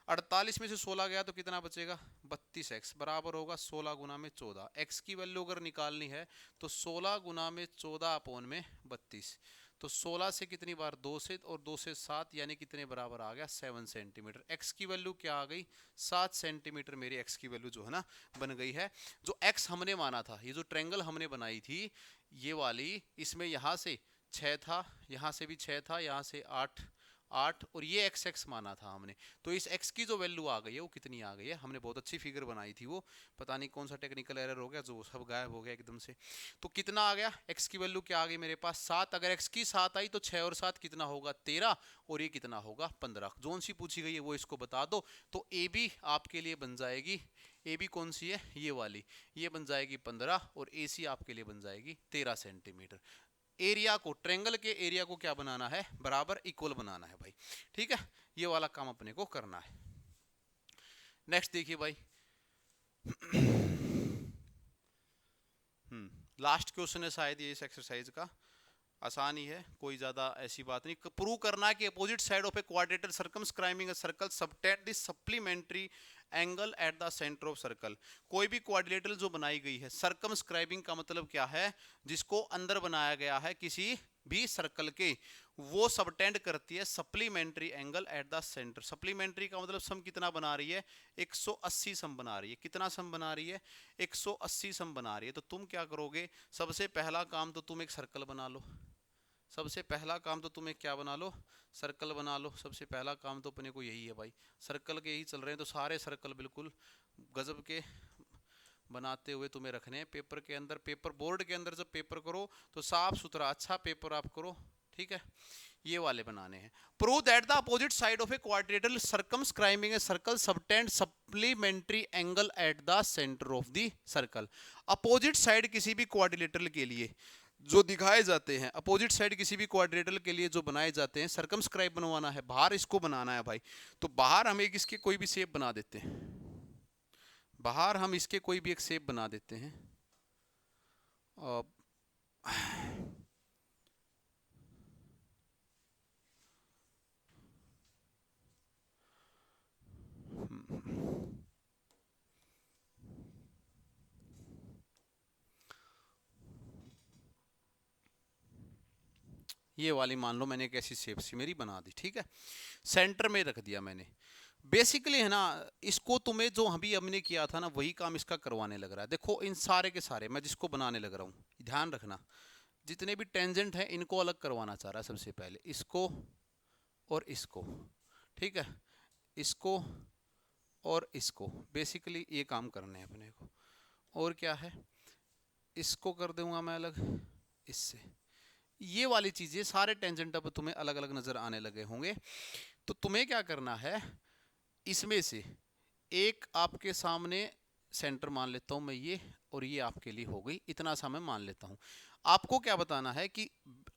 48 में से 16 गया तो कितना बचेगा 32x, बराबर होगा 16 गुना में 14। x की वैल्यू अगर निकालनी है तो 16 गुना में 14 अपॉन में 32, तो 16 से कितनी बार 2 से, और 2 से 7, यानी कितने बराबर आ गया 7 सेंटीमीटर। x की वैल्यू क्या आ गई 7 सेंटीमीटर, मेरी x की वैल्यू जो है ना बन गई है। जो x हमने माना था, ये जो ट्रायंगल हमने बनाई थी ये वाली, इसमें यहाँ से 6 था, यहाँ से भी 6 था, यहाँ से 8 और ये x माना था हमने, तो इस x की जो वैल्यू आ गई है वो कितनी आ गई है, हमने बहुत अच्छी फिगर बनाई थी, वो पता नहीं कौन सा टेक्निकल एरर हो गया जो सब गायब हो गया एकदम से। तो कितना आ गया, x की वैल्यू क्या आ गई मेरे पास 7, अगर x की 7 आई तो 6 और 7 कितना होगा 13, और ये कितना होगा 15, जोन सी पूछी गई है वो इसको बता दो। तो ए बी आपके लिए बन जाएगी, ए बी कौन सी है ये वाली, ये बन जाएगी 15, और ए सी आपके लिए बन जाएगी 13 सेंटीमीटर। एरिया को, ट्रायंगल के एरिया को क्या बनाना है, बराबर इक्वल बनाना है भाई। ठीक है, ये वाला काम अपने को करना है। नेक्स्ट देखिए भाई, लास्ट क्वेश्चन है शायद ये इस एक्सरसाइज का, आसान ही है, कोई ज्यादा ऐसी बात नहीं। प्रूव करना है कि opposite side of A क्वाड्रेटर circumscribing a circle subtend this supplementary angle at the centre of circle. कोई भी क्वाड्रिलेटरल जो बनाई गई है, सर्कमस्क्राइबिंग का मतलब क्या है, जिसको अंदर बनाया गया है किसी भी सर्कल के, वो सबटेंड करती है supplementary angle at the centre. Supplementary का मतलब सम कितना बना रही है 180 सम बना रही है, कितना सम बना रही है 180 सम बना रही है। तो तुम क्या करोगे, सबसे पहला काम तो तुम एक सर्कल बना लो, सबसे पहला काम तो तुम एक क्या बना लो, सर्कल बना लो। सबसे पहला काम तो अपने को यही है भाई, सर्कल के ही चल रहे हैं, तो सारे सर्कल बिल्कुल गजब के बनाते हुए तुम्हें रखने हैं पेपर के अंदर। पेपर बोर्ड के अंदर जब पेपर करो तो साफ सुथरा अच्छा पेपर आप करो, ठीक है, ये वाले बनाने हैं। Prove that the opposite side of a quadrilateral circumscribing a circle subtend supplementary angle at the centre of the circle. Opposite side किसी भी क्वाड्रिलेटरल के लिए जो दिखाए जाते हैं, अपोजिट साइड किसी भी क्वाड्रिलेटरल के लिए जो बनाए जाते हैं, सर्कमस्क्राइब बनवाना है, बाहर इसको बनाना है भाई। तो बाहर हम एक इसके कोई भी शेप बना देते हैं, बाहर हम इसके कोई भी एक शेप बना देते हैं। ये वाली मान लो मैंने एक ऐसी शेप सी मेरी बना दी, ठीक है, सेंटर में रख दिया मैंने। बेसिकली है ना, इसको तुम्हें जो अभी हमने किया था ना वही काम इसका करवाने लग रहा है। देखो इन सारे के सारे मैं जिसको बनाने लग रहा हूँ, ध्यान रखना, जितने भी टेंजेंट हैं इनको अलग करवाना चाह रहा है सबसे पहले, इसको और इसको, ठीक है, इसको और इसको, बेसिकली ये काम करने हैं अपने को। और क्या है, इसको कर दूंगा मैं अलग इससे। ये वाली चीजें सारे टेंजेंट अब तुम्हें अलग अलग नजर आने लगे होंगे। तो तुम्हें क्या करना है, इसमें से एक आपके सामने सेंटर मान लेता हूं मैं ये, और ये आपके लिए हो गई, इतना सा मैं मान लेता हूं। आपको क्या बताना है कि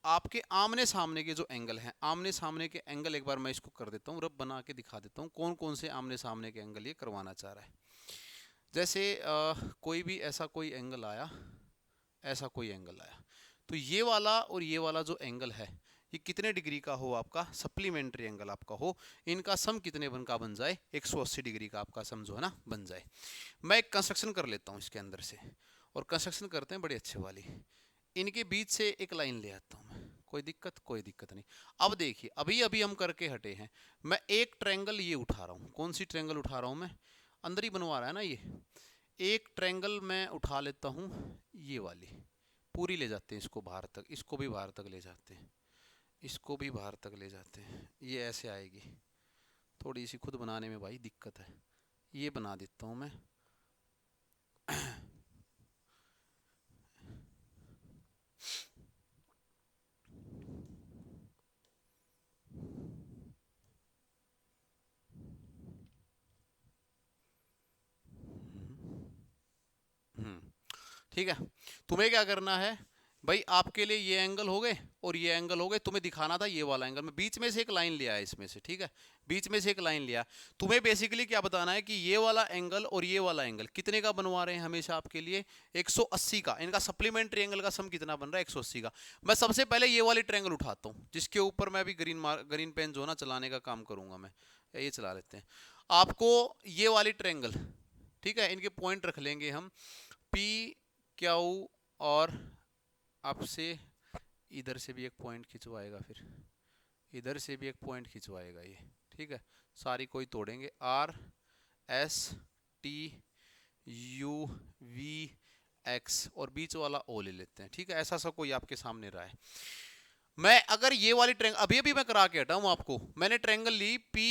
आपके आमने सामने के जो एंगल हैं, आमने सामने के एंगल एक बार मैं इसको कर देता हूं, रब बना के दिखा देता हूं कौन कौन से आमने सामने के एंगल ये करवाना चाह रहा है। जैसे कोई भी ऐसा कोई एंगल आया, ऐसा कोई एंगल आया, तो ये वाला और ये वाला जो एंगल है ये कितने डिग्री का हो, आपका सप्लीमेंट्री एंगल आपका हो, इनका सम कितने का बन जाए, 180 डिग्री का आपका सम जो है ना बन जाए। मैं एक कंस्ट्रक्शन कर लेता हूँ इसके अंदर से, और कंस्ट्रक्शन करते हैं बड़ी अच्छी वाली। इनके बीच से एक लाइन ले आता हूँ मैं, कोई दिक्कत, कोई दिक्कत नहीं। अब देखिए अभी अभी हम करके हटे हैं, मैं एक ट्रायंगल ये उठा रहा हूँ। कौन सी ट्रायंगल उठा रहा हूँ मैं, अंदर ही बनवा रहा है ना ये। एक ट्रायंगल मैं उठा लेता हूँ, ये वाली पूरी ले जाते हैं इसको बाहर तक, इसको भी बाहर तक ले जाते हैं, इसको भी बाहर तक ले जाते हैं। ये ऐसे आएगी, थोड़ी सी खुद बनाने में भाई दिक्कत है, ये बना देता हूँ मैं। ठीक है, तुम्हें क्या करना है भाई, आपके लिए ये एंगल हो गए और ये एंगल हो गए, तुम्हें दिखाना था ये वाला एंगल। मैं बीच में से एक लाइन लिया है इसमें से, ठीक है, बीच में से एक लाइन लिया। तुम्हें बेसिकली क्या बताना है कि ये वाला एंगल और ये वाला एंगल कितने का बनवा रहे हैं हमेशा आपके लिए, 180 का। इनका सप्लीमेंट्री एंगल का सम कितना बन रहा है, 180 का। मैं सबसे पहले ये वाली ट्रायंगल उठाता हूँ, जिसके ऊपर मैं भी ग्रीन पेन जो है ना चलाने का काम करूंगा मैं। ये चला लेते हैं आपको, ये वाली ट्रायंगल, ठीक है, इनके पॉइंट रख लेंगे हम, पी क्यू, और आपसे इधर से भी एक पॉइंट खिंचवाएगा, फिर इधर से भी एक पॉइंट खिंचवाएगा ये, ठीक है, सारी कोई तोड़ेंगे, R S T U V X, और बीच वाला ओ ले लेते हैं, ठीक है। ऐसा सा कोई आपके सामने रहा है। मैं अगर ये वाली ट्रायंगल अभी अभी मैं करा के हटा हूं आपको, मैंने ट्रायंगल ली पी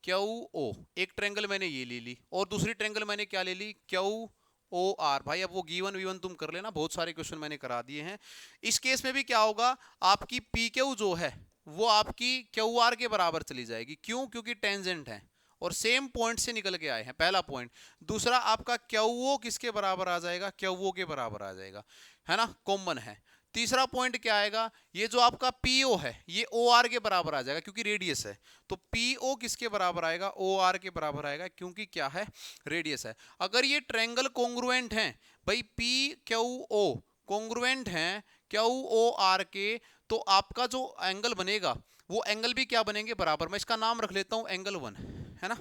क्यू ओ, एक ट्रायंगल मैंने ये ले ली, और दूसरी ट्रायंगल मैंने क्या ले ली, क्यू ओ आर। भाई अब वो गिवन वीवन तुम कर लेना, बहुत सारे क्वेश्चन मैंने करा दिए हैं। इस केस में भी क्या होगा, आपकी पी क्यू जो है वो आपकी क्यू आर के बराबर चली जाएगी। क्यों, क्योंकि टेंजेंट है और सेम पॉइंट से निकल के आए हैं, पहला पॉइंट। दूसरा आपका क्यू ओ किसके बराबर आ जाएगा, क्यू ओ के बराबर आ जाएगा, है ना, कॉमन है। तीसरा पॉइंट क्या आएगा, ये जो आपका PO है ये OR के बराबर आ जाएगा, क्योंकि रेडियस है। तो PO किसके बराबर आएगा, OR के बराबर आएगा, क्योंकि क्या है, रेडियस है। अगर ये ट्रायंगल कॉन्ग्रुएंट है भाई, PQO कॉन्ग्रुएंट है QOR के, तो आपका जो एंगल बनेगा वो एंगल भी क्या बनेंगे, बराबर। मैं इसका नाम रख लेता हूं एंगल 1, है ना,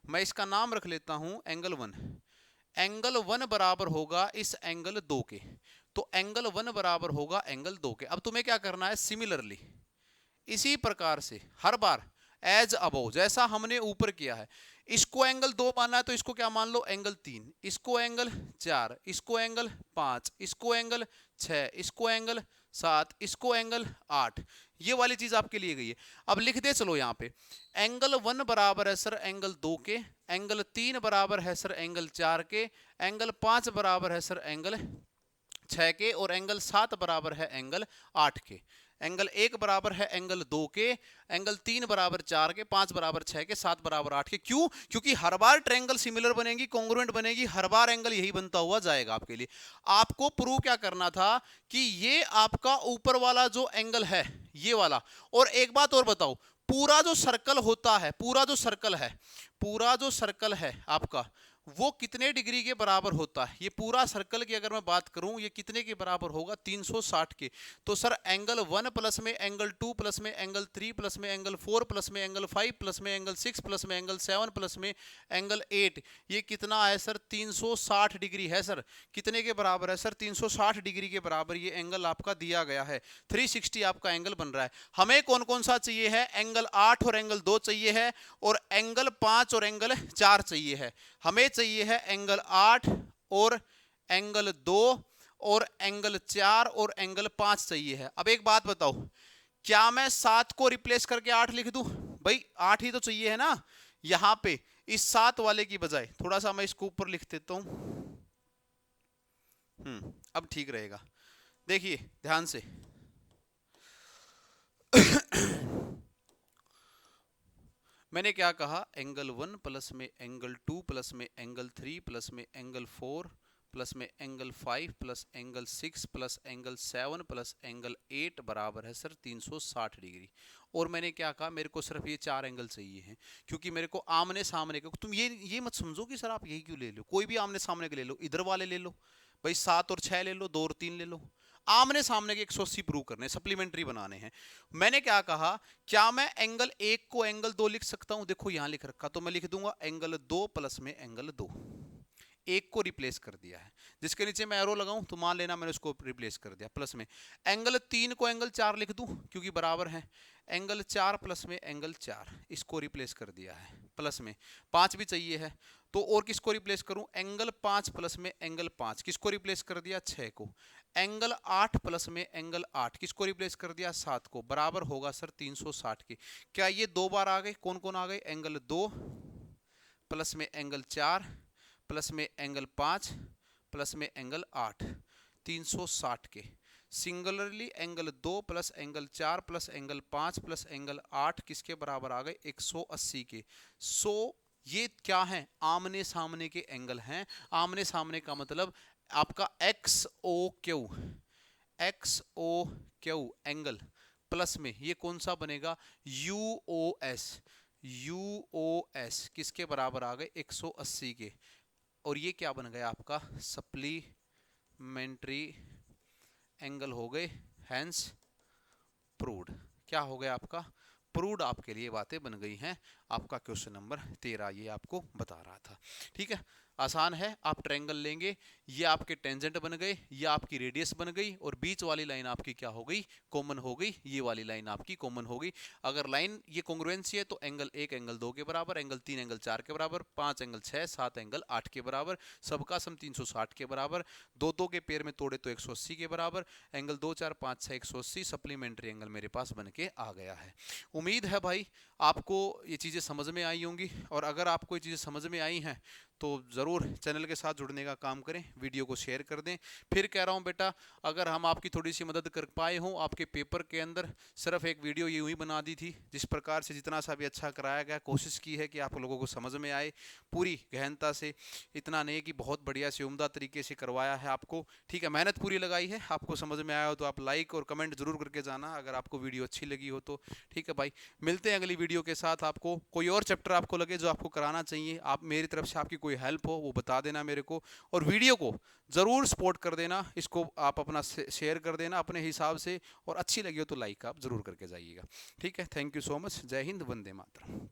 मैं इसका नाम रख लेता हूं एंगल 1। एंगल 1 बराबर होगा इस एंगल 2 के, तो एंगल 1 बराबर होगा एंगल 2 के। अब तुम्हें क्या करना है, सिमिलरली इसी प्रकार से हर बार एज अबव, जैसा हमने ऊपर किया है, इसको एंगल 2 मानना है तो इसको क्या मान लो, एंगल 3, इसको एंगल 4, इसको एंगल 5, इसको एंगल 6, इसको एंगल 7, इसको एंगल 8। ये वाली चीज आपके लिए गई है। अब लिख दे चलो यहाँ पे, एंगल 1 बराबर है सर एंगल 2 के, एंगल 3 बराबर है सर एंगल 4 के, एंगल 5 बराबर है सर एंगल 6 के, और एंगल 7 बराबर है एंगल 8 के। एंगल 1 बराबर है एंगल 2 के, एंगल 3 बराबर 4 के, 5 बराबर 6 के, 7 बराबर 8 के। क्यों, क्योंकि हर बार ट्रायंगल सिमिलर बनेगी, कॉन्ग्रुएंट बनेगी, हर बार एंगल यही बनता हुआ जाएगा आपके लिए। आपको प्रूव क्या करना था कि ये आपका ऊपर वाला जो एंगल है ये वाला। और एक बात और बताओ, पूरा जो सर्कल होता है, पूरा जो सर्कल है, पूरा जो सर्कल है आपका, वो कितने डिग्री के बराबर होता है। ये पूरा सर्कल की अगर मैं बात करूं, ये कितने के बराबर होगा, 360 के। तो सर एंगल 1 प्लस में एंगल 2 प्लस में एंगल 3 प्लस में एंगल 4 प्लस में एंगल 5 प्लस में एंगल 6 प्लस में एंगल 7 प्लस में एंगल 8, ये कितना है सर, 360 डिग्री है सर। कितने के बराबर है सर, 360 डिग्री के बराबर ये एंगल आपका दिया गया है। 360 आपका एंगल बन रहा है। हमें कौन कौन सा चाहिए है, एंगल 8 और एंगल 2 चाहिए है, और एंगल 5 और एंगल 4 चाहिए है। हमें चाहिए है एंगल 8 और एंगल 2 और एंगल 4 और एंगल 5 चाहिए है। अब एक बात बताओ, क्या मैं 7 को रिप्लेस करके 8 लिख दूं, भाई 8 ही तो चाहिए है ना। यहां पे इस 7 वाले की बजाय थोड़ा सा मैं इसको ऊपर लिख देता हूं, अब ठीक रहेगा। देखिए ध्यान से, मैंने क्या कहा, एंगल 1 प्लस में एंगल 2 प्लस में एंगल 3 प्लस में एंगल 4 प्लस में angle 5 plus angle 6 plus angle 7 plus angle 8 बराबर है सर 360 डिग्री। और मैंने क्या कहा, मेरे को सिर्फ ये 4 एंगल चाहिए हैं, क्योंकि मेरे को आमने सामने का, तुम ये मत समझो कि सर आप यही क्यों ले लो, कोई भी आमने सामने के ले लो, इधर वाले ले लो भाई, 7 और 6 ले लो, 2 और 3 ले लो, आमने सामने के 180 प्रूव करने, सप्लीमेंट्री बनाने हैं। मैंने क्या कहा, क्या मैं एंगल 1 को एंगल 2 लिख सकता हूं? देखो यहां लिख रखा, तो मैं लिख दूंगा एंगल 2 प्लस में एंगल 2, एक को रिप्लेस कर दिया है, जिसके नीचे मैं एरो लगाऊं तो मान लेना मैंने उसको रिप्लेस कर दिया, प्लस में एंगल 3 को एंगल 4 लिख दूं क्योंकि बराबर है, एंगल 4 प्लस में एंगल 4, इसको रिप्लेस कर दिया है, प्लस में 5 भी चाहिए है, तो और किसको रिप्लेस करूं, एंगल 5 प्लस में एंगल 5, किसको रिप्लेस कर दिया, 6 को, एंगल 8 प्लस में एंगल 8, किसको रिप्लेस कर दिया, 7 को, बराबर होगा सर 360 के। क्या ये 2 बार आ गए, कौन कौन आ गए, एंगल 2 प्लस में एंगल 4 प्लस में एंगल 5 प्लस में एंगल 8, 360 के। Singularly angle 2 plus angle 4 plus angle 5 plus angle 8 किसके बराबर आ गए, 180 के। सो ये क्या है, आमने सामने के एंगल हैं। आमने सामने का मतलब आपका X O Q angle plus में ये कौन सा बनेगा, यूओएस किसके बराबर आ गए, 180 के। और ये क्या बन गया आपका, सप्लीमेंट्री एंगल हो गए, हैंस प्रूव्ड। क्या हो गया आपका, प्रूव्ड, आपके लिए बातें बन गई हैं। आपका क्वेश्चन नंबर 13 ये आपको बता रहा था। ठीक है, आसान है, आप ट्रायंगल लेंगे, ये आपके टेंजेंट बन गए, ये आपकी रेडियस बन गई, और बीच वाली लाइन आपकी क्या हो गई, कॉमन हो गई, ये वाली लाइन आपकी कॉमन हो गई। अगर लाइन ये कॉन्ग्रुएंसी है तो एंगल 1 एंगल 2 के बराबर, एंगल 3 एंगल 4 के बराबर, 5 एंगल 6 7 एंगल 8 के बराबर, सबका सम 360 के बराबर, 2 2 के पेयर में तोड़े तो 180 के बराबर, एंगल 2 4 5 6 180, सप्लीमेंट्री एंगल मेरे पास बन के आ गया है। उम्मीद है भाई आपको ये चीज़ें समझ में आई होंगी, और अगर आपको ये चीज़ें समझ में आई हैं तो ज़रूर चैनल के साथ जुड़ने का काम करें, वीडियो को शेयर कर दें। फिर कह रहा हूं बेटा, अगर हम आपकी थोड़ी सी मदद कर पाए हों, आपके पेपर के अंदर सिर्फ एक वीडियो यूं ही बना दी थी, जिस प्रकार से जितना सा भी अच्छा कराया गया, कोशिश की है कि आप लोगों को समझ में आए पूरी गहनता से, इतना नहीं कि बहुत बढ़िया से उम्दा तरीके से करवाया है आपको। ठीक है, मेहनत पूरी लगाई है, आपको समझ में आया हो तो आप लाइक और कमेंट जरूर करके जाना अगर आपको वीडियो अच्छी लगी हो तो। ठीक है भाई, मिलते हैं अगली वीडियो के साथ। आपको कोई और चैप्टर आपको लगे जो आपको कराना चाहिए, आप मेरी तरफ से आपकी कोई हेल्प हो वो बता देना मेरे को, और वीडियो को ज़रूर सपोर्ट कर देना, इसको आप अपना शेयर कर देना अपने हिसाब से, और अच्छी लगी हो तो लाइक आप ज़रूर करके जाइएगा। ठीक है, थैंक यू सो मच, जय हिंद, वंदे मातरम।